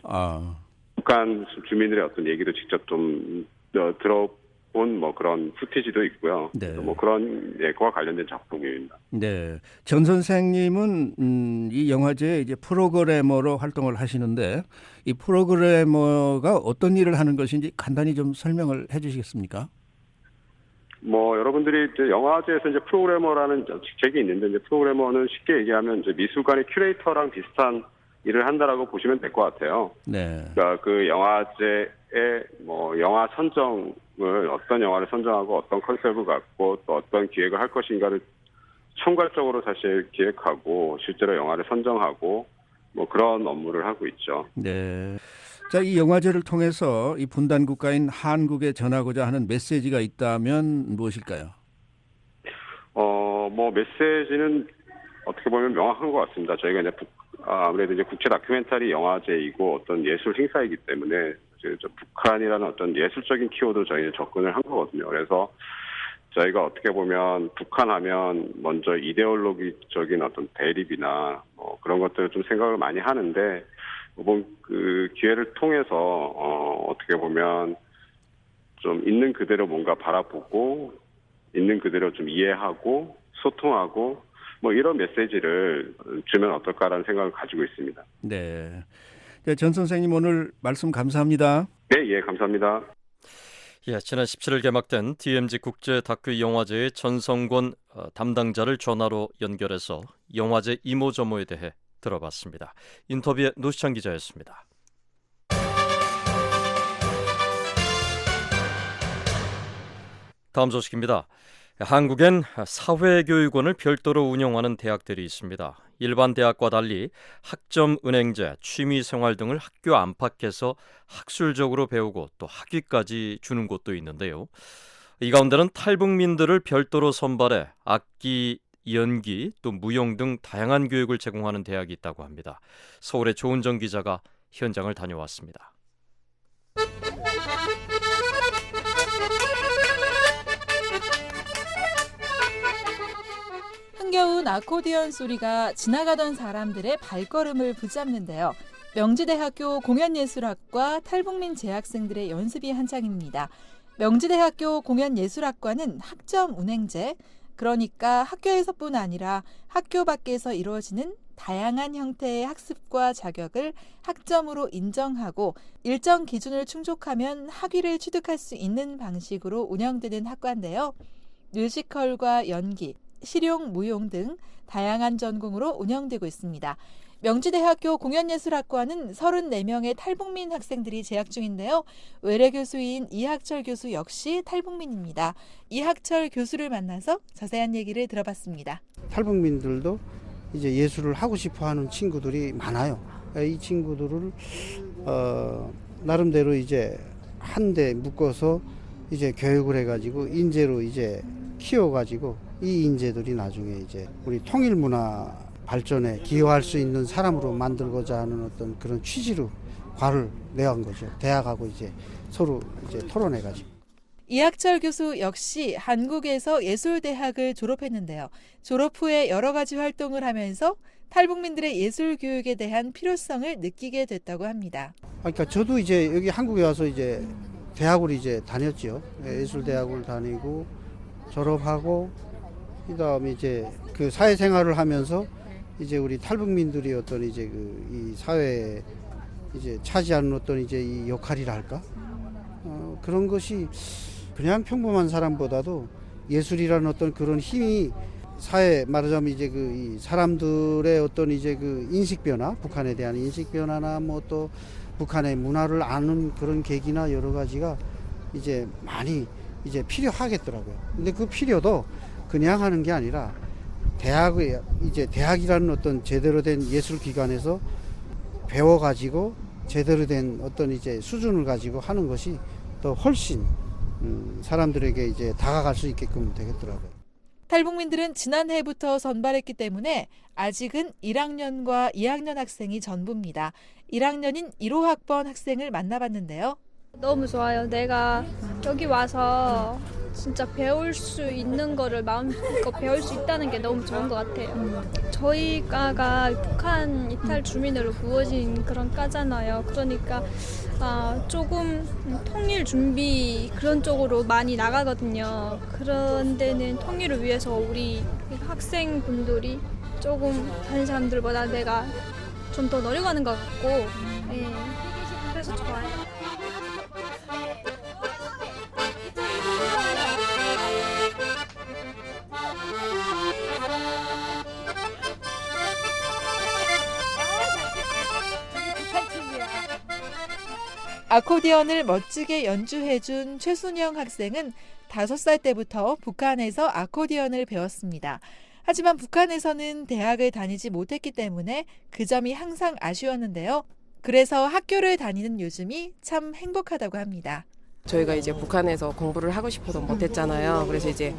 북한 주민들의 어떤 얘기도 직접 좀 들어본 그런 후티지도 있고요. 네. 그런 예과 관련된 작품입니다. 네, 전 선생님은 이 영화제에 이제 프로그래머로 활동을 하시는데, 이 프로그래머가 어떤 일을 하는 것인지 간단히 좀 설명을 해주시겠습니까? 여러분들이 이제 영화제에서 이제 프로그래머라는 직책이 있는데, 이제 프로그래머는 쉽게 얘기하면 이제 미술관의 큐레이터랑 비슷한 일을 한다라고 보시면 될 것 같아요. 네. 그러니까 그 영화제에 영화 선정을 어떤 영화를 선정하고 어떤 컨셉을 갖고 또 어떤 기획을 할 것인가를 총괄적으로 사실 기획하고 실제로 영화를 선정하고 그런 업무를 하고 있죠. 네. 자, 이 영화제를 통해서 이 분단 국가인 한국에 전하고자 하는 메시지가 있다면 무엇일까요? 메시지는 어떻게 보면 명확한 것 같습니다. 저희가 이제 아무래도 이제 국제 다큐멘터리 영화제이고 어떤 예술 행사이기 때문에 북한이라는 어떤 예술적인 키워드로 저희는 접근을 한 거거든요. 그래서 저희가 어떻게 보면 북한하면 먼저 이데올로기적인 어떤 대립이나 그런 것들을 좀 생각을 많이 하는데, 이번 그 기회를 통해서 어떻게 보면 좀 있는 그대로 뭔가 바라보고 있는 그대로 좀 이해하고 소통하고 이런 메시지를 주면 어떨까라는 생각을 가지고 있습니다. 네. 전 선생님 오늘 말씀 감사합니다. 네, 감사합니다. 예, 지난 17일 개막된 DMZ 국제 다큐 영화제의 전성권 담당자를 전화로 연결해서 영화제 이모저모에 대해 들어봤습니다. 인터뷰의 노시찬 기자였습니다. 다음 소식입니다. 한국엔 사회교육원을 별도로 운영하는 대학들이 있습니다. 일반 대학과 달리 학점, 은행제, 취미생활 등을 학교 안팎에서 학술적으로 배우고 또 학위까지 주는 곳도 있는데요. 이 가운데는 탈북민들을 별도로 선발해 악기, 연기, 또 무용 등 다양한 교육을 제공하는 대학이 있다고 합니다. 서울의 조은정 기자가 현장을 다녀왔습니다. 흥겨운 아코디언 소리가 지나가던 사람들의 발걸음을 붙잡는데요. 명지대학교 공연예술학과 탈북민 재학생들의 연습이 한창입니다. 명지대학교 공연예술학과는 학점 운행제, 그러니까 학교에서뿐 아니라 학교 밖에서 이루어지는 다양한 형태의 학습과 자격을 학점으로 인정하고 일정 기준을 충족하면 학위를 취득할 수 있는 방식으로 운영되는 학과인데요. 뮤지컬과 연기, 실용, 무용 등 다양한 전공으로 운영되고 있습니다. 명지대학교 공연예술학과는 34명의 탈북민 학생들이 재학 중인데요. 외래 교수인 이학철 교수 역시 탈북민입니다. 이학철 교수를 만나서 자세한 얘기를 들어봤습니다. 탈북민들도 이제 예술을 하고 싶어하는 친구들이 많아요. 이 친구들을 나름대로 이제 한데 묶어서 이제 교육을 해가지고 인재로 이제 키워가지고 이 인재들이 나중에 이제 우리 통일 문화 발전에 기여할 수 있는 사람으로 만들고자 하는 어떤 그런 취지로 과를 내한 거죠. 대학하고 이제 서로 이제 토론해가지고. 이학철 교수 역시 한국에서 예술대학을 졸업했는데요. 졸업 후에 여러 가지 활동을 하면서 탈북민들의 예술 교육에 대한 필요성을 느끼게 됐다고 합니다. 그러니까 저도 이제 여기 한국에 와서 이제 대학을 이제 다녔죠. 예술대학을 다니고 졸업하고 그다음에 이제 그 사회생활을 하면서 이제 우리 탈북민들이 어떤 이제 이 사회에 이제 차지하는 어떤 이제 이 역할이라 할까? 그런 것이 그냥 평범한 사람보다도 예술이라는 어떤 그런 힘이 사회 말하자면 이제 이 사람들의 어떤 이제 인식 변화, 북한에 대한 인식 변화나 뭐 또 북한의 문화를 아는 그런 계기나 여러 가지가 이제 많이 이제 필요하겠더라고요. 근데 그 필요도 그냥 하는 게 아니라 대학이라는 어떤 제대로 된 예술 기관에서 배워가지고 제대로 된 어떤 이제 수준을 가지고 하는 것이 더 훨씬 사람들에게 이제 다가갈 수 있게끔 되겠더라고요. 탈북민들은 지난해부터 선발했기 때문에 아직은 1학년과 2학년 학생이 전부입니다. 1학년인 1호 학번 학생을 만나봤는데요. 너무 좋아요. 내가 여기 와서 진짜 배울 수 있는 거를 마음껏 배울 수 있다는 게 너무 좋은 것 같아요. 저희 과가 북한 이탈 주민으로 부어진 그런 과잖아요. 그러니까 조금 통일 준비 그런 쪽으로 많이 나가거든요. 그런 데는 통일을 위해서 우리 학생분들이 조금 다른 사람들보다 내가 좀 더 노력하는 것 같고, 네. 그래서 좋아요. 아코디언을 멋지게 연주해준 최순영 학생은 5살 때부터 북한에서 아코디언을 배웠습니다. 하지만 북한에서는 대학을 다니지 못했기 때문에 그 점이 항상 아쉬웠는데요. 그래서 학교를 다니는 요즘이 참 행복하다고 합니다. 저희가 이제 북한에서 공부를 하고 싶어도 못했잖아요. 그래서 이제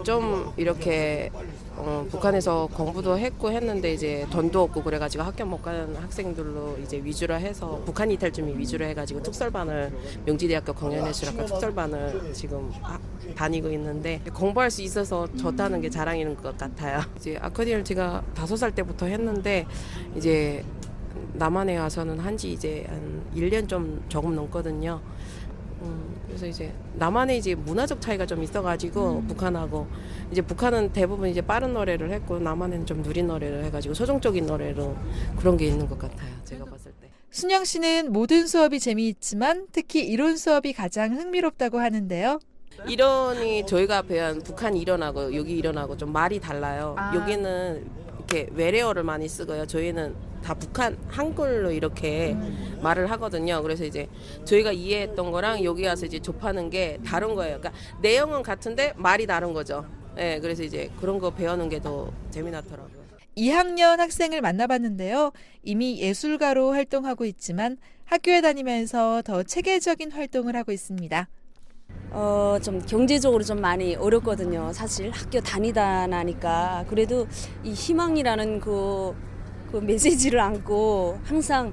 좀 이렇게 북한에서 공부도 했고 했는데 이제 돈도 없고 그래가지고 학교 못 가는 학생들로 이제 위주로 해서 북한 이탈 주민 위주로 해가지고 특설반을 명지대학교 공연예술학과 특설반을 지금 다니고 있는데 공부할 수 있어서 좋다는 게 자랑인 것 같아요. 이제 아코디언을 제가 5살 때부터 했는데 이제 남한에 와서는 한지 이제 한 1년 좀 조금 넘거든요. 그래서 이제 나만의 이제 문화적 차이가 좀 있어가지고 북한하고 이제 북한은 대부분 이제 빠른 노래를 했고 남한은 좀 느린 노래를 해가지고 서정적인 노래로 그런 게 있는 것 같아요. 제가 봤을 때. 순영 씨는 모든 수업이 재미있지만 특히 이론 수업이 가장 흥미롭다고 하는데요. 이론이 저희가 배운 북한 이론하고 여기 이론하고 좀 말이 달라요. 여기는 이렇게 외래어를 많이 쓰고요. 저희는 다 북한 한글로 이렇게 말을 하거든요. 그래서 이제 저희가 이해했던 거랑 여기 와서 이제 접하는 게 다른 거예요. 그러니까 내용은 같은데 말이 다른 거죠. 네, 그래서 이제 그런 거 배우는 게 더 재미나더라고요. 2학년 학생을 만나봤는데요. 이미 예술가로 활동하고 있지만 학교에 다니면서 더 체계적인 활동을 하고 있습니다. 좀 경제적으로 좀 많이 어렵거든요. 사실 학교 다니다 나니까. 그래도 이 희망이라는 그 메시지를 안고 항상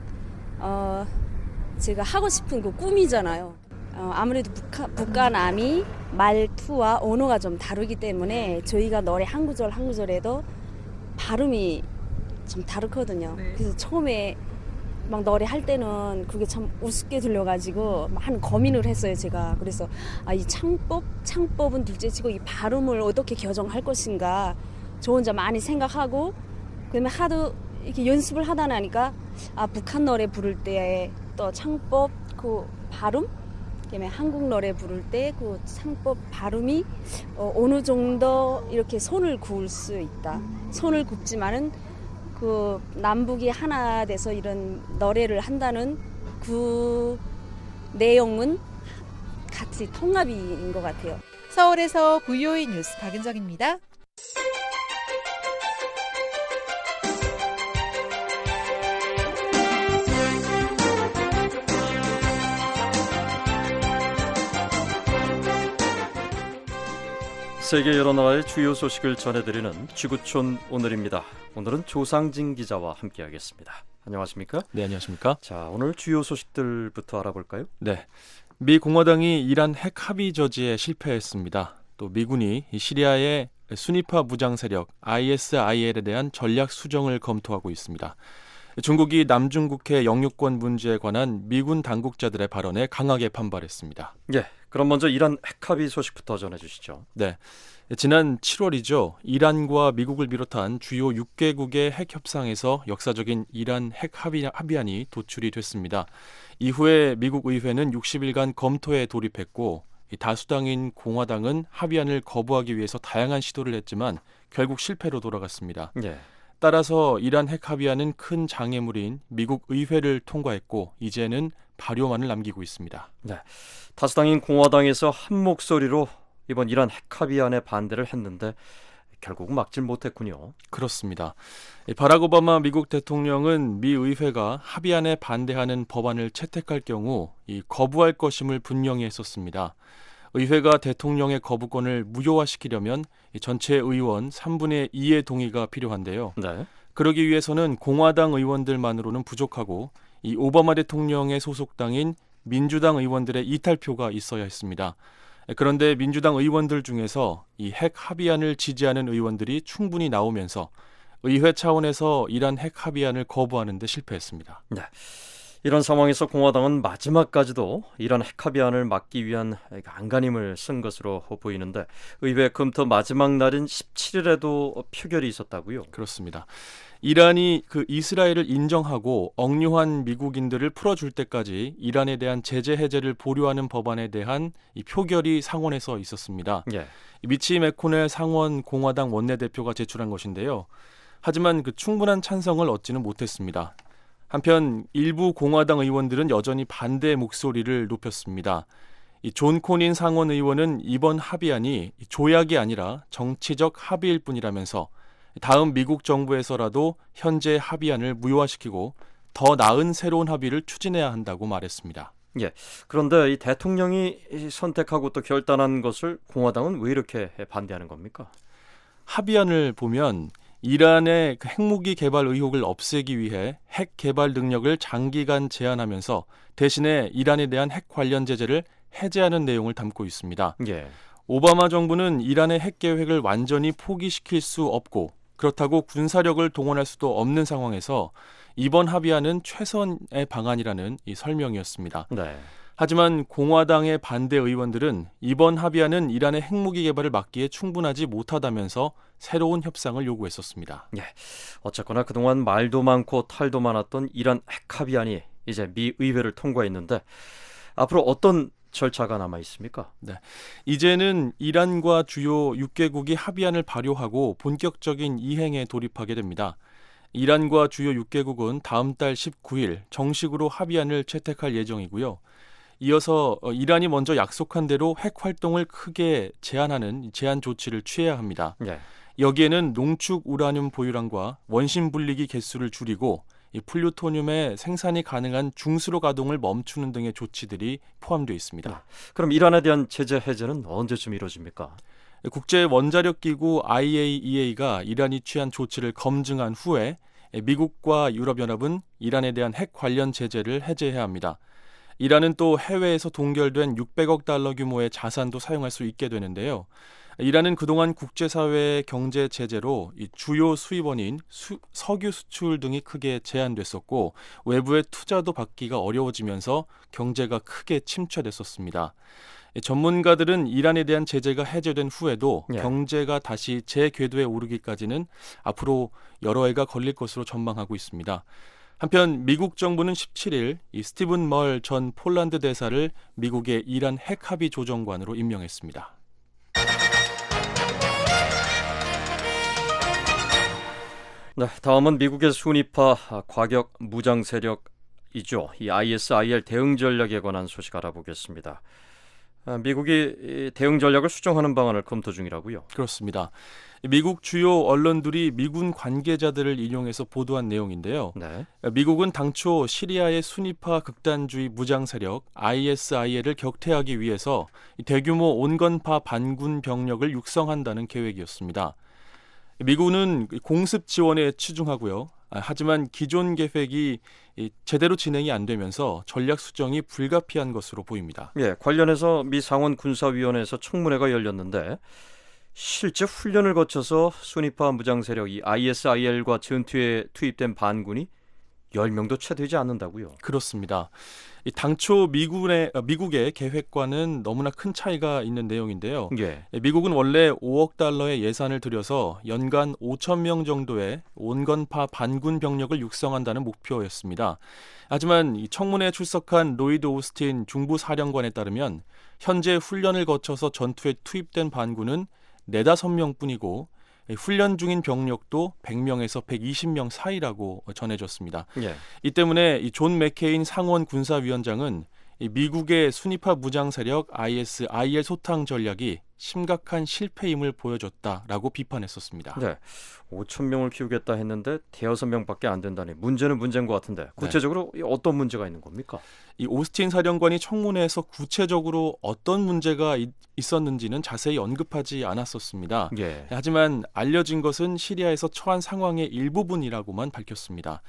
제가 하고 싶은 그 꿈이잖아요. 아무래도 북한남이 말투와 언어가 좀 다르기 때문에 저희가 노래 한 구절에도 발음이 좀 다르거든요. 그래서 처음에 막 노래할 때는 그게 참 우습게 들려가지고 많은 고민을 했어요, 제가. 그래서 이 창법은 둘째치고 이 발음을 어떻게 교정할 것인가 저 혼자 많이 생각하고 그다음에 하도 이렇게 연습을 하다 나니까 북한 노래 부를 때 또 창법 그 발음 그다음에 한국 노래 부를 때 그 창법 발음이 어느 정도 이렇게 손을 그을 수 있다. 손을 굽지만은 그 남북이 하나 돼서 이런 노래를 한다는 그 내용은 같이 통합인 것 같아요. 서울에서 VOA 뉴스 박은정입니다. 세계 여러 나라의 주요 소식을 전해드리는 지구촌 오늘입니다. 오늘은 조상진 기자와 함께하겠습니다. 안녕하십니까? 네, 안녕하십니까? 자, 오늘 주요 소식들부터 알아볼까요? 네, 미 공화당이 이란 핵 합의 저지에 실패했습니다. 또 미군이 시리아의 순위파 무장 세력 ISIL에 대한 전략 수정을 검토하고 있습니다. 중국이 남중국해 영유권 문제에 관한 미군 당국자들의 발언에 강하게 반발했습니다. 예, 그럼 먼저 이란 핵 합의 소식부터 전해주시죠. 네, 지난 7월이죠. 이란과 미국을 비롯한 주요 6개국의 핵 협상에서 역사적인 이란 핵 합의안이 도출이 됐습니다. 이후에 미국 의회는 60일간 검토에 돌입했고 다수당인 공화당은 합의안을 거부하기 위해서 다양한 시도를 했지만 결국 실패로 돌아갔습니다. 예. 따라서 이란 핵 합의안은 큰 장애물인 미국 의회를 통과했고 이제는 발효만을 남기고 있습니다. 네, 다수당인 공화당에서 한 목소리로 이번 이란 핵 합의안에 반대를 했는데 결국 막질 못했군요. 그렇습니다. 바락 오바마 미국 대통령은 미 의회가 합의안에 반대하는 법안을 채택할 경우 거부할 것임을 분명히 했었습니다. 의회가 대통령의 거부권을 무효화시키려면 전체 의원 3분의 2의 동의가 필요한데요. 네. 그러기 위해서는 공화당 의원들만으로는 부족하고 이 오바마 대통령의 소속당인 민주당 의원들의 이탈표가 있어야 했습니다. 그런데 민주당 의원들 중에서 이 핵 합의안을 지지하는 의원들이 충분히 나오면서 의회 차원에서 이란 핵 합의안을 거부하는 데 실패했습니다. 네. 이런 상황에서 공화당은 마지막까지도 이런 핵 합의안을 막기 위한 안간힘을 쓴 것으로 보이는데 의회 검토 마지막 날인 17일에도 표결이 있었다고요? 그렇습니다. 이란이 이스라엘을 인정하고 억류한 미국인들을 풀어줄 때까지 이란에 대한 제재 해제를 보류하는 법안에 대한 이 표결이 상원에서 있었습니다. 예. 미치 매코넬 상원 공화당 원내대표가 제출한 것인데요. 하지만 충분한 찬성을 얻지는 못했습니다. 한편 일부 공화당 의원들은 여전히 반대 목소리를 높였습니다. 존 코닌 상원 의원은 이번 합의안이 조약이 아니라 정치적 합의일 뿐이라면서 다음 미국 정부에서라도 현재 합의안을 무효화시키고 더 나은 새로운 합의를 추진해야 한다고 말했습니다. 예. 그런데 이 대통령이 선택하고 또 결단한 것을 공화당은 왜 이렇게 반대하는 겁니까? 합의안을 보면 이란의 핵무기 개발 의혹을 없애기 위해 핵 개발 능력을 장기간 제한하면서 대신에 이란에 대한 핵 관련 제재를 해제하는 내용을 담고 있습니다. 예. 오바마 정부는 이란의 핵 계획을 완전히 포기시킬 수 없고 그렇다고 군사력을 동원할 수도 없는 상황에서 이번 합의안은 최선의 방안이라는 이 설명이었습니다. 네. 하지만 공화당의 반대 의원들은 이번 합의안은 이란의 핵무기 개발을 막기에 충분하지 못하다면서 새로운 협상을 요구했었습니다. 예, 어쨌거나 그동안 말도 많고 탈도 많았던 이란 핵 합의안이 이제 미 의회를 통과했는데 앞으로 어떤 절차가 남아 있습니까? 네, 이제는 이란과 주요 6개국이 합의안을 발효하고 본격적인 이행에 돌입하게 됩니다. 이란과 주요 6개국은 다음 달 19일 정식으로 합의안을 채택할 예정이고요. 이어서 이란이 먼저 약속한 대로 핵 활동을 크게 제한하는 제한 조치를 취해야 합니다. 네. 여기에는 농축 우라늄 보유량과 원심 분리기 개수를 줄이고 이 플루토늄의 생산이 가능한 중수로 가동을 멈추는 등의 조치들이 포함되어 있습니다. 그럼 이란에 대한 제재 해제는 언제쯤 이루어집니까? 국제 원자력 기구 IAEA가 이란이 취한 조치를 검증한 후에 미국과 유럽연합은 이란에 대한 핵 관련 제재를 해제해야 합니다. 이란은 또 해외에서 동결된 600억 달러 규모의 자산도 사용할 수 있게 되는데요. 이란은 그동안 국제사회의 경제 제재로 이 주요 수입원인 석유 수출 등이 크게 제한됐었고 외부의 투자도 받기가 어려워지면서 경제가 크게 침체됐었습니다. 전문가들은 이란에 대한 제재가 해제된 후에도 경제가 다시 제궤도에 오르기까지는 앞으로 여러 해가 걸릴 것으로 전망하고 있습니다. 한편 미국 정부는 17일 이 스티븐 멀 전 폴란드 대사를 미국의 이란 핵 합의 조정관으로 임명했습니다. 네, 다음은 미국의 순위파 과격 무장 세력이죠. 이 ISIL 대응 전략에 관한 소식 알아보겠습니다. 미국이 대응 전략을 수정하는 방안을 검토 중이라고요. 그렇습니다. 미국 주요 언론들이 미군 관계자들을 인용해서 보도한 내용인데요. 네. 미국은 당초 시리아의 순위파 극단주의 무장 세력 ISIL을 격퇴하기 위해서 대규모 온건파 반군 병력을 육성한다는 계획이었습니다. 미군은 공습 지원에 치중하고요. 하지만 기존 계획이 제대로 진행이 안 되면서 전략 수정이 불가피한 것으로 보입니다. 예, 관련해서 미 상원 군사위원회에서 청문회가 열렸는데 실제 훈련을 거쳐서 순위파 무장 세력이 ISIL과 전투에 투입된 반군이 10명도 채 되지 않는다고요. 그렇습니다. 당초 미국의 계획과는 너무나 큰 차이가 있는 내용인데요. 예. 미국은 원래 5억 달러의 예산을 들여서 연간 5천 명 정도의 온건파 반군 병력을 육성한다는 목표였습니다. 하지만 청문회에 출석한 로이드 오스틴 중부 사령관에 따르면 현재 훈련을 거쳐서 전투에 투입된 반군은 4-5명뿐이고 훈련 중인 병력도 100명에서 120명 사이라고 전해졌습니다. 예. 이 때문에 존 맥케인 상원 군사위원장은 미국의 순위파 무장 세력 ISIL 소탕 전략이 심각한 실패임을 보여줬다라고 비판했었습니다. 네, 5천 명을 키우겠다 했는데 5명밖에 안 된다니 문제는 문제인 것 같은데 구체적으로 어떤 문제가 있는 겁니까? 이 오스틴 사령관이 청문회에서 구체적으로 어떤 문제가 있었는지는 자세히 언급하지 않았었습니다. 예. 하지만 알려진 것은 시리아에서 처한 상황의 일부분이라고만 밝혔습니다.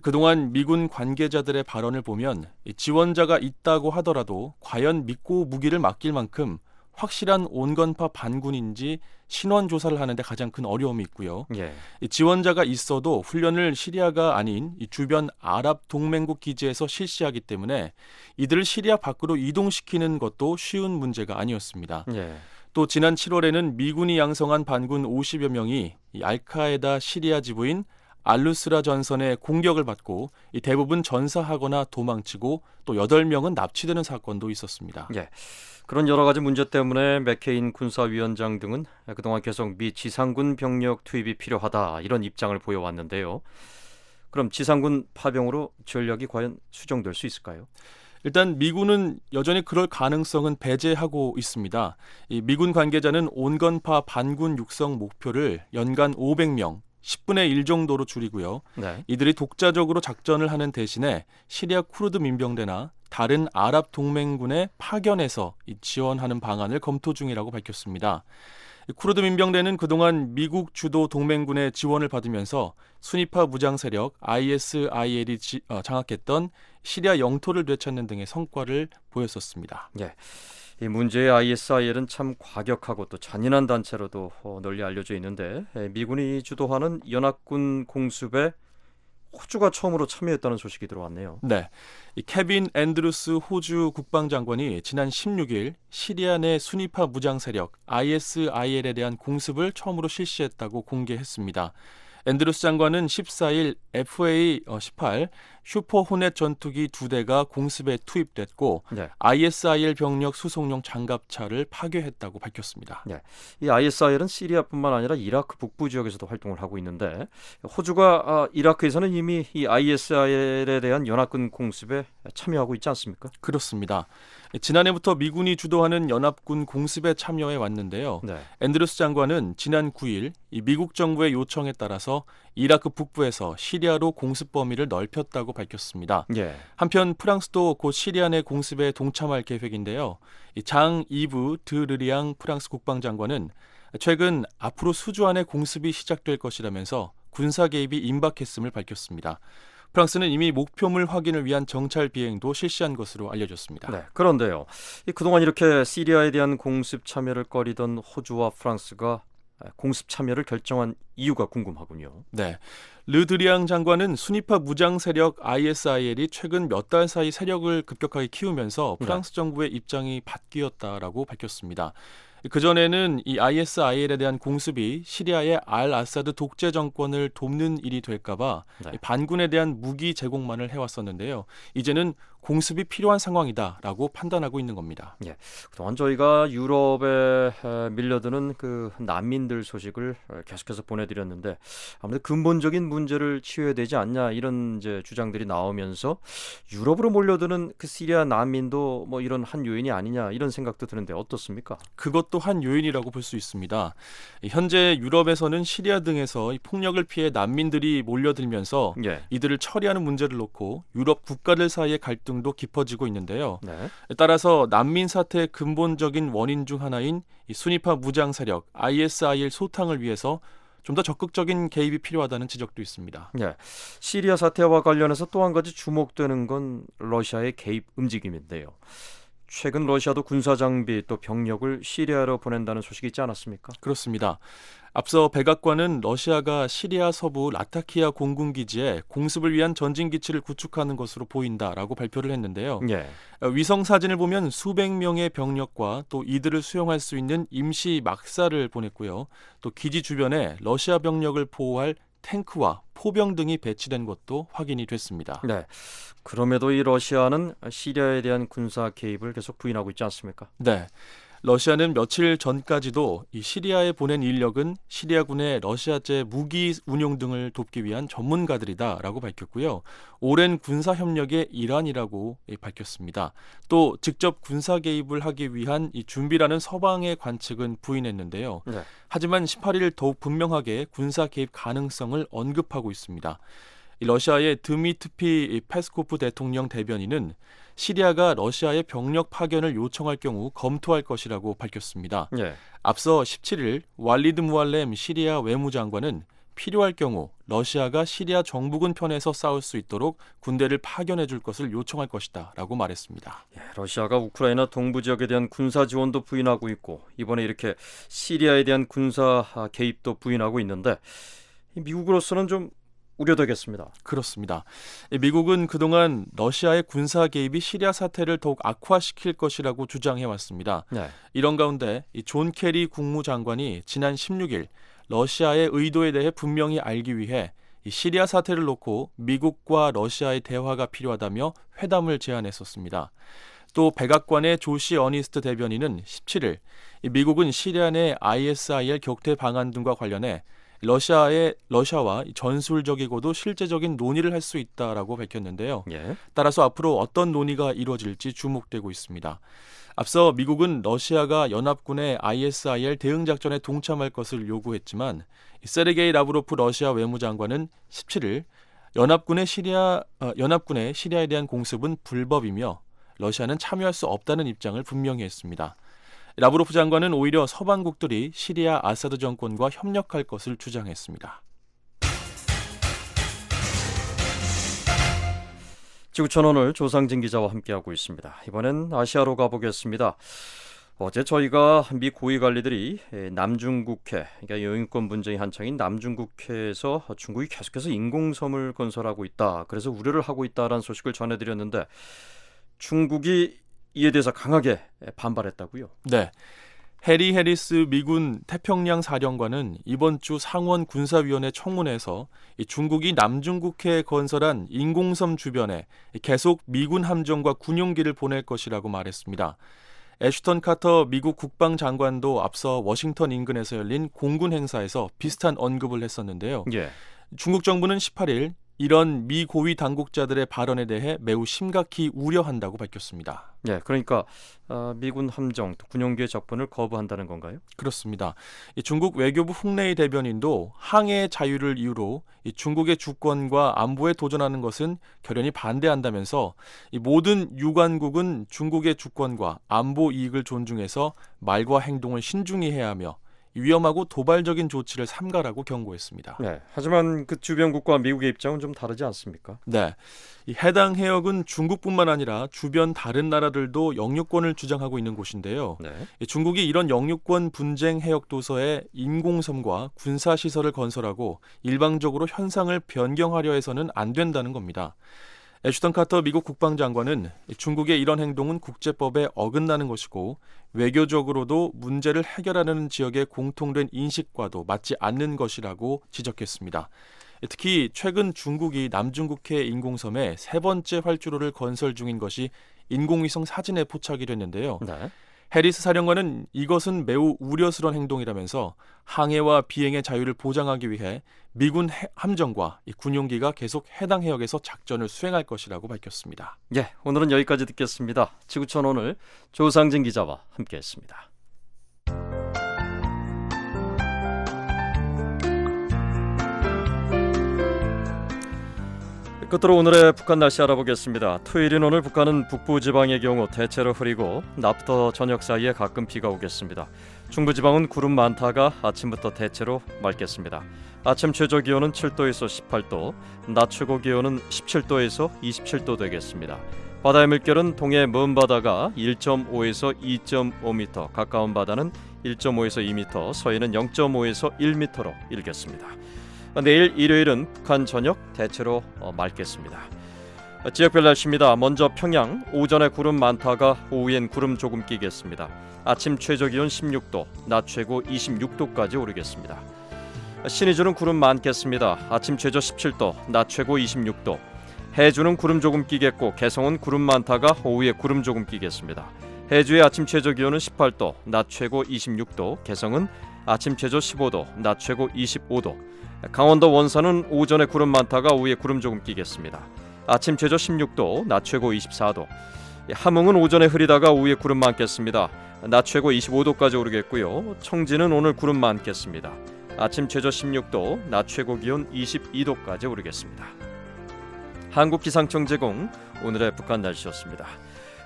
그동안 미군 관계자들의 발언을 보면 지원자가 있다고 하더라도 과연 믿고 무기를 맡길 만큼 확실한 온건파 반군인지 신원 조사를 하는데 가장 큰 어려움이 있고요. 예. 지원자가 있어도 훈련을 시리아가 아닌 주변 아랍 동맹국 기지에서 실시하기 때문에 이들을 시리아 밖으로 이동시키는 것도 쉬운 문제가 아니었습니다. 예. 또 지난 7월에는 미군이 양성한 반군 50여 명이 알카에다 시리아 지부인 알루스라 전선의 공격을 받고 대부분 전사하거나 도망치고 또 8명은 납치되는 사건도 있었습니다. 예. 그런 여러 가지 문제 때문에 맥케인 군사위원장 등은 그동안 계속 미 지상군 병력 투입이 필요하다 이런 입장을 보여왔는데요. 그럼 지상군 파병으로 전략이 과연 수정될 수 있을까요? 일단 미군은 여전히 그럴 가능성은 배제하고 있습니다. 이 미군 관계자는 온건파 반군 육성 목표를 연간 500명, 10분의 1 정도로 줄이고요. 네. 이들이 독자적으로 작전을 하는 대신에 시리아 쿠르드 민병대나 다른 아랍 동맹군에 파견해서 지원하는 방안을 검토 중이라고 밝혔습니다. 쿠르드 민병대는 그동안 미국 주도 동맹군의 지원을 받으면서 순위파 무장 세력 ISIL이 장악했던 시리아 영토를 되찾는 등의 성과를 보였었습니다. 예. 이 문제의 ISIL은 참 과격하고 또 잔인한 단체로도 널리 알려져 있는데 미군이 주도하는 연합군 공습에 호주가 처음으로 참여했다는 소식이 들어왔네요. 네, 이 케빈 앤드루스 호주 국방장관이 지난 16일 시리아 내 순위파 무장 세력 ISIL에 대한 공습을 처음으로 실시했다고 공개했습니다. 앤드루스 장관은 14일 FA-18 슈퍼 호넷 전투기 2대가 공습에 투입됐고 네. ISIL 병력 수송용 장갑차를 파괴했다고 밝혔습니다. 네. 이 ISIL은 시리아뿐만 아니라 이라크 북부 지역에서도 활동을 하고 있는데 호주가 이라크에서는 이미 이 ISIL에 대한 연합군 공습에 참여하고 있지 않습니까? 그렇습니다. 지난해부터 미군이 주도하는 연합군 공습에 참여해 왔는데요. 네. 앤드루스 장관은 지난 9일 이 미국 정부의 요청에 따라서 이라크 북부에서 시리아로 공습 범위를 넓혔다고 밝혔습니다. 예. 한편 프랑스도 곧 시리아 내 공습에 동참할 계획인데요. 장 이브 드르리앙 프랑스 국방장관은 최근 앞으로 수주 안에 공습이 시작될 것이라면서 군사 개입이 임박했음을 밝혔습니다. 프랑스는 이미 목표물 확인을 위한 정찰 비행도 실시한 것으로 알려졌습니다. 네, 그런데요. 그동안 이렇게 시리아에 대한 공습 참여를 꺼리던 호주와 프랑스가 공습 참여를 결정한 이유가 궁금하군요. 네, 르드리앙 장관은 순위파 무장 세력 ISIL이 최근 몇 달 사이 세력을 급격하게 키우면서 프랑스 정부의 입장이 바뀌었다라고 밝혔습니다. 그전에는 이 ISIL에 대한 공습이 시리아의 알 아사드 독재 정권을 돕는 일이 될까봐 반군에 대한 무기 제공만을 해왔었는데요. 이제는 공습이 필요한 상황이다라고 판단하고 있는 겁니다. 예, 그동안 저희가 유럽에 밀려드는 그 난민들 소식을 계속해서 보내드렸는데 아무래도 근본적인 문제를 치유해야 되지 않냐 이런 이제 주장들이 나오면서 유럽으로 몰려드는 그 시리아 난민도 뭐 이런 한 요인이 아니냐 이런 생각도 드는데 어떻습니까? 그것도 한 요인이라고 볼 수 있습니다. 현재 유럽에서는 시리아 등에서 폭력을 피해 난민들이 몰려들면서 이들을 처리하는 문제를 놓고 유럽 국가들 사이의 갈등도 깊어지고 있는데요. 따라서 난민 사태의 근본적인 원인 중 하나인 이 순위파 무장 세력 ISIL 소탕을 위해서 좀 더 적극적인 개입이 필요하다는 지적도 있습니다. 네, 시리아 사태와 관련해서 또 한 가지 주목되는 건 러시아의 개입 움직임인데요. 최근 러시아도 군사 장비 또 병력을 시리아로 보낸다는 소식이 있지 않았습니까? 그렇습니다. 앞서 백악관은 러시아가 시리아 서부 라타키아 공군기지에 공습을 위한 전진기치를 구축하는 것으로 보인다라고 발표를 했는데요. 위성 사진을 보면 수백 명의 병력과 또 이들을 수용할 수 있는 임시 막사를 보냈고요. 또 기지 주변에 러시아 병력을 보호할 탱크와 포병 등이 배치된 것도 확인이 됐습니다. 네. 그럼에도 이 러시아는 시리아에 대한 군사 개입을 계속 부인하고 있지 않습니까? 네. 러시아는 며칠 전까지도 이 시리아에 보낸 인력은 시리아군의 러시아제 무기 운용 등을 돕기 위한 전문가들이다라고 밝혔고요. 오랜 군사 협력의 일환이라고 밝혔습니다. 또 직접 군사 개입을 하기 위한 이 준비라는 서방의 관측은 부인했는데요. 하지만 18일 더욱 분명하게 군사 개입 가능성을 언급하고 있습니다. 러시아의 드미트피 페스코프 대통령 대변인은 시리아가 러시아의 병력 파견을 요청할 경우 검토할 것이라고 밝혔습니다. 앞서 17일 왈리드 무알렘 시리아 외무장관은 필요할 경우 러시아가 시리아 정부군 편에서 싸울 수 있도록 군대를 파견해 줄 것을 요청할 것이다 라고 말했습니다. 러시아가 우크라이나 동부 지역에 대한 군사 지원도 부인하고 있고 이번에 이렇게 시리아에 대한 군사 개입도 부인하고 있는데 미국으로서는 좀 우려되겠습니다. 그렇습니다. 미국은 그동안 러시아의 군사 개입이 시리아 사태를 더욱 악화시킬 것이라고 주장해왔습니다. 이런 가운데 존 케리 국무장관이 지난 16일 러시아의 의도에 대해 분명히 알기 위해 시리아 사태를 놓고 미국과 러시아의 대화가 필요하다며 회담을 제안했었습니다. 또 백악관의 조시 어니스트 대변인은 17일 미국은 시리아 내 ISIL 격퇴 방안 등과 관련해 러시아와 전술적이고도 실제적인 논의를 할 수 있다라고 밝혔는데요. 따라서 앞으로 어떤 논의가 이루어질지 주목되고 있습니다. 앞서 미국은 러시아가 연합군의 ISIL 대응 작전에 동참할 것을 요구했지만 세르게이 라브로프 러시아 외무장관은 17일 연합군의 시리아에 대한 공습은 불법이며 러시아는 참여할 수 없다는 입장을 분명히 했습니다. 라브로프 장관은 오히려 서방국들이 시리아 아사드 정권과 협력할 것을 주장했습니다. 지구촌 오늘 조상진 기자와 함께하고 있습니다. 이번엔 아시아로 가보겠습니다. 어제 저희가 미 고위 관리들이 남중국해, 그러니까 영유권 분쟁이 한창인 남중국해에서 중국이 계속해서 인공섬을 건설하고 있다, 그래서 우려를 하고 있다라는 소식을 전해드렸는데 중국이 이에 대해서 강하게 반발했다고요? 네. 해리 해리스 미군 태평양 사령관은 이번 주 상원 군사위원회 청문회에서 중국이 남중국해에 건설한 인공섬 주변에 계속 미군 함정과 군용기를 보낼 것이라고 말했습니다. 애슈턴 카터 미국 국방장관도 앞서 워싱턴 인근에서 열린 공군 행사에서 비슷한 언급을 했었는데요. 예. 중국 정부는 18일 이런 미 고위 당국자들의 발언에 대해 매우 심각히 우려한다고 밝혔습니다. 예, 그러니까 미군 함정, 또 군용기의 접근을 거부한다는 건가요? 그렇습니다. 중국 외교부 홍레이 대변인도 항해의 자유를 이유로 중국의 주권과 안보에 도전하는 것은 결연히 반대한다면서 모든 유관국은 중국의 주권과 안보 이익을 존중해서 말과 행동을 신중히 해야 하며 위험하고 도발적인 조치를 삼가라고 경고했습니다. 네, 하지만 그 주변국과 미국의 입장은 좀 다르지 않습니까? 네, 이 해당 해역은 중국뿐만 아니라 주변 다른 나라들도 영유권을 주장하고 있는 곳인데요. 네. 중국이 이런 영유권 분쟁 해역 도서에 인공섬과 군사시설을 건설하고 일방적으로 현상을 변경하려 해서는 안 된다는 겁니다. 애슈턴 카터 미국 국방장관은 중국의 이런 행동은 국제법에 어긋나는 것이고 외교적으로도 문제를 해결하려는 지역의 공통된 인식과도 맞지 않는 것이라고 지적했습니다. 특히 최근 중국이 남중국해 인공섬에 세 번째 활주로를 건설 중인 것이 인공위성 사진에 포착이 됐는데요. 네. 해리스 사령관은 이것은 매우 우려스러운 행동이라면서 항해와 비행의 자유를 보장하기 위해 미군 함정과 군용기가 계속 해당 해역에서 작전을 수행할 것이라고 밝혔습니다. 예, 오늘은 여기까지 듣겠습니다. 지구촌 오늘 조상진 기자와 함께했습니다. 끝으로 오늘의 북한 날씨 알아보겠습니다. 토요일인 오늘 북한은 북부지방의 경우 대체로 흐리고 낮부터 저녁 사이에 가끔 비가 오겠습니다. 중부지방은 구름 많다가 아침부터 대체로 맑겠습니다. 아침 최저기온은 7도에서 18도, 낮 최고기온은 17도에서 27도 되겠습니다. 바다의 물결은 동해 먼바다가 1.5에서 2.5m, 가까운 바다는 1.5에서 2m, 서해는 0.5에서 1m로 일겠습니다. 내일 일요일은 북한 전역 대체로 맑겠습니다. 지역별 날씨입니다. 먼저 평양, 오전에 구름 많다가 오후엔 구름 조금 끼겠습니다. 아침 최저기온 16도, 낮 최고 26도까지 오르겠습니다. 신의주는 구름 많겠습니다. 아침 최저 17도, 낮 최고 26도. 해주는 구름 조금 끼겠고 개성은 구름 많다가 오후에 구름 조금 끼겠습니다. 해주의 아침 최저기온은 18도, 낮 최고 26도, 개성은 아침 최저 15도, 낮 최고 25도. 강원도 원산은 오전에 구름 많다가 오후에 구름 조금 끼겠습니다. 아침 최저 16도, 낮 최고 24도. 함흥은 오전에 흐리다가 오후에 구름 많겠습니다. 낮 최고 25도까지 오르겠고요. 청진은 오늘 구름 많겠습니다. 아침 최저 16도, 낮 최고 기온 22도까지 오르겠습니다. 한국기상청 제공 오늘의 북한 날씨였습니다.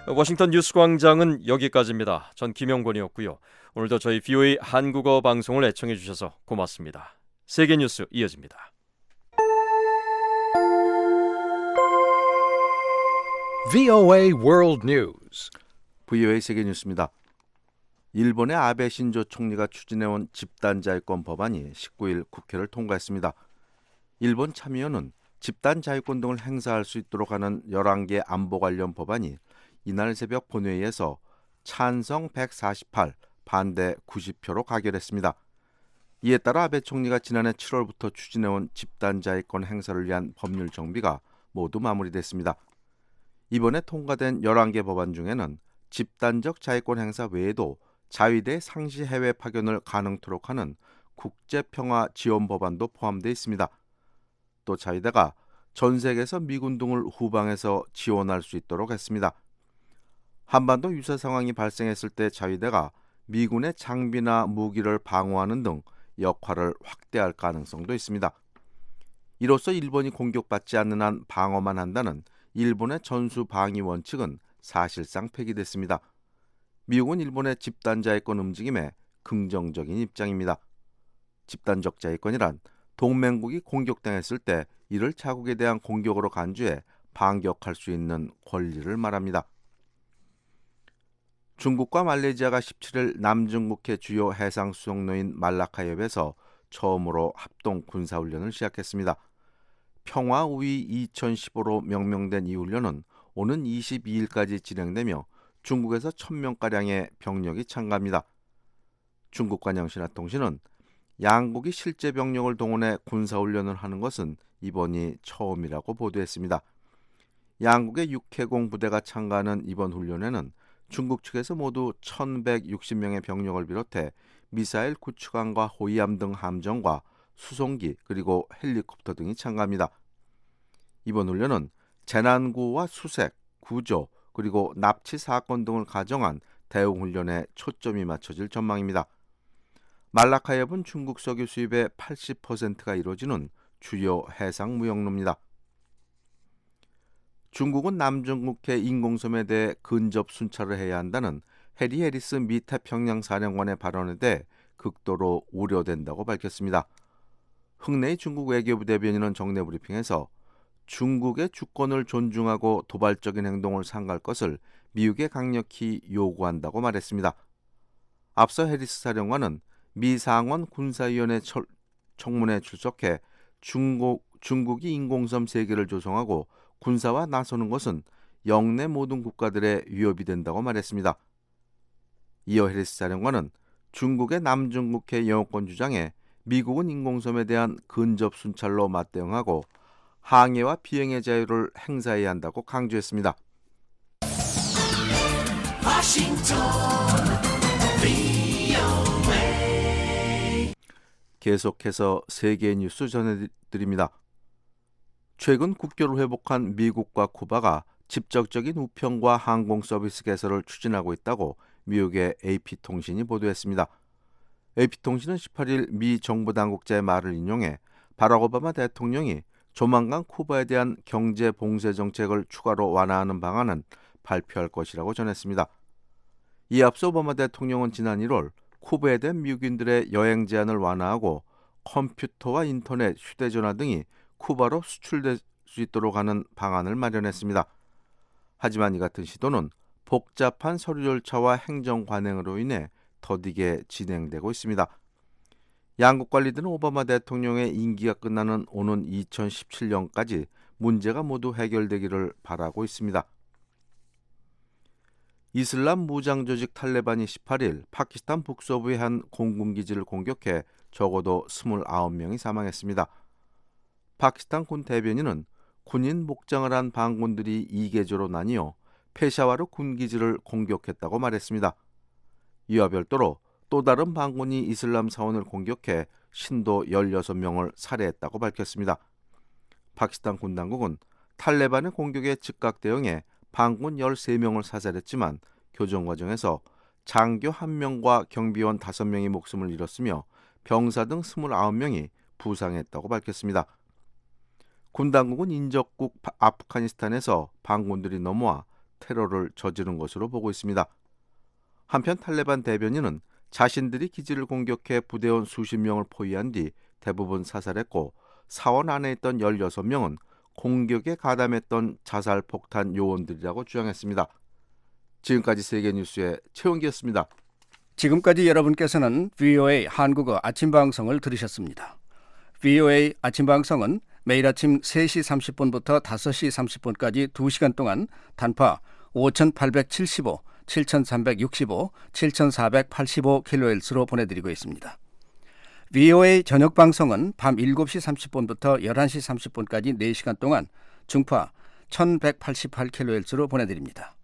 워싱턴 뉴스광장은 여기까지입니다. 전 김영권이었고요. 오늘도 저희 VOA 한국어 방송을 애청해 주셔서 고맙습니다. 세계 뉴스 이어집니다. VOA World News. VOA 세계 뉴스입니다. 일본의 아베 신조 총리가 추진해온 집단자유권 법안이 19일 국회를 통과했습니다. 일본 참의원은 집단 자유권 등을 행사할 수 있도록 하는 11개 안보 관련 법안이 이날 새벽 본회의에서 찬성 148, 반대 90표로 가결했습니다. 이에 따라 아베 총리가 지난해 7월부터 추진해온 집단자유권 행사를 위한 법률 정비가 모두 마무리됐습니다. 이번에 통과된 11개 법안 중에는 집단적 자유권 행사 외에도 자위대 상시 해외 파견을 가능토록 하는 국제평화 지원 법안도 포함되어 있습니다. 또 자위대가 전 세계에서 미군 등을 후방에서 지원할 수 있도록 했습니다. 한반도 유사 상황이 발생했을 때 자위대가 미군의 장비나 무기를 방어하는 등 역할을 확대할 가능성도 있습니다. 이로써 일본이 공격받지 않는 한 방어만 한다는 일본의 전수 방위 원칙은 사실상 폐기됐습니다. 미국은 일본의 집단자위권 움직임에 긍정적인 입장입니다. 집단적 자위권이란 동맹국이 공격당했을 때 이를 자국에 대한 공격으로 간주해 반격할 수 있는 권리를 말합니다. 중국과 말레이시아가 17일 남중국해 주요 해상 수송로인 말라카협에서 처음으로 합동 군사훈련을 시작했습니다. 평화우위 2015로 명명된 이 훈련은 오는 22일까지 진행되며 중국에서 1000명가량의 병력이 참가합니다. 중국 관영신화통신은 양국이 실제 병력을 동원해 군사훈련을 하는 것은 이번이 처음이라고 보도했습니다. 양국의 육해공 부대가 참가하는 이번 훈련에는 중국 측에서 모두 1160명의 병력을 비롯해 미사일 구축함과 호위함 등 함정과 수송기 그리고 헬리콥터 등이 참가합니다. 이번 훈련은 재난구호와 수색, 구조 그리고 납치 사건 등을 가정한 대응 훈련에 초점이 맞춰질 전망입니다. 말라카협은 중국 석유 수입의 80%가 이루어지는 주요 해상 무역로입니다. 중국은 남중국해 인공섬에 대해 근접 순찰을 해야 한다는 해리 해리스 미 태평양 사령관의 발언에 대해 극도로 우려된다고 밝혔습니다. 흥내의 중국 외교부 대변인은 정례 브리핑에서 중국의 주권을 존중하고 도발적인 행동을 삼갈 것을 미국에 강력히 요구한다고 말했습니다. 앞서 해리스 사령관은 미 상원 군사위원회 청문회에 출석해 중국이 인공섬 3개를 조성하고 군사화 나서는 것은 영내 모든 국가들의 위협이 된다고 말했습니다. 이어 해리스 사령관은 중국의 남중국해 영유권 주장에 미국은 인공섬에 대한 근접 순찰로 맞대응하고 항해와 비행의 자유를 행사해야 한다고 강조했습니다. 계속해서 세계 뉴스 전해드립니다. 최근 국교를 회복한 미국과 쿠바가 직접적인 우편과 항공 서비스 개설을 추진하고 있다고 미국의 AP통신이 보도했습니다. AP통신은 18일 미 정부 당국자의 말을 인용해 바락 오바마 대통령이 조만간 쿠바에 대한 경제 봉쇄 정책을 추가로 완화하는 방안은 발표할 것이라고 전했습니다. 이에 앞서 오바마 대통령은 지난 1월 쿠바에 대한 미국인들의 여행 제한을 완화하고 컴퓨터와 인터넷, 휴대전화 등이 쿠바로 수출될 수 있도록 하는 방안을 마련했습니다. 하지만 이 같은 시도는 복잡한 서류 절차와 행정 관행으로 인해 더디게 진행되고 있습니다. 양국 관리들은 오바마 대통령의 임기가 끝나는 오는 2017년까지 문제가 모두 해결되기를 바라고 있습니다. 이슬람 무장 조직 탈레반이 18일 파키스탄 북서부의 한 공군기지를 공격해 적어도 29명이 사망했습니다. 파키스탄 군 대변인은 군인 목장을 한 반군들이 2계조로 나뉘어 페샤와르 군기지를 공격했다고 말했습니다. 이와 별도로 또 다른 반군이 이슬람 사원을 공격해 신도 16명을 살해했다고 밝혔습니다. 파키스탄 군 당국은 탈레반의 공격에 즉각 대응해 반군 13명을 사살했지만 교전 과정에서 장교 1명과 경비원 5명이 목숨을 잃었으며 병사 등 29명이 부상했다고 밝혔습니다. 군 당국은 인접국 아프가니스탄에서 반군들이 넘어와 테러를 저지른 것으로 보고 있습니다. 한편 탈레반 대변인은 자신들이 기지를 공격해 부대원 수십 명을 포위한 뒤 대부분 사살했고 사원 안에 있던 16명은 공격에 가담했던 자살폭탄 요원들이라고 주장했습니다. 지금까지 세계뉴스의 최원기였습니다. 지금까지 여러분께서는 VOA 한국어 아침방송을 들으셨습니다. VOA 아침방송은 매일 아침 3시 30분부터 5시 30분까지 2시간 동안 단파 5875, 7365, 7485kHz로 보내드리고 있습니다. VOA 저녁방송은 밤 7시 30분부터 11시 30분까지 4시간 동안 중파 1188kHz로 보내드립니다.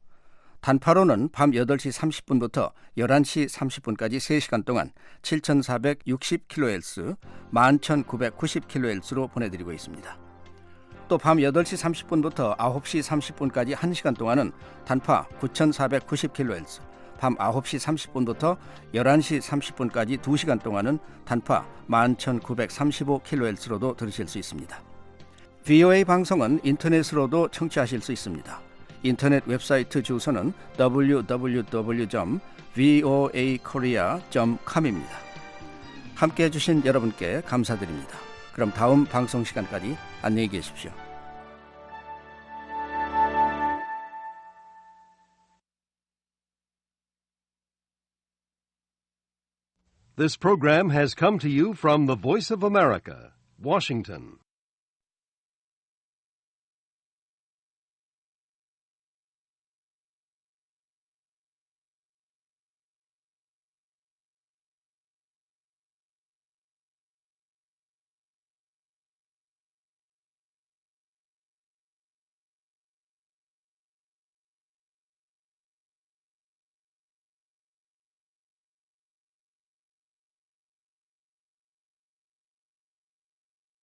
단파로는 밤 8시 30분부터 11시 30분까지 3시간 동안 7460kHz, 11990kHz로 보내드리고 있습니다. 또 밤 8시 30분부터 9시 30분까지 1시간 동안은 단파 9490kHz, 밤 9시 30분부터 11시 30분까지 2시간 동안은 단파 11935kHz로도 들으실 수 있습니다. VOA 방송은 인터넷으로도 청취하실 수 있습니다. 인터넷 웹사이트 주소는 www.voakorea.com입니다. 함께해 주신 여러분께 감사드립니다. 그럼 다음 방송 시간까지 안녕히 계십시오. This program has come to you from the Voice of America, Washington.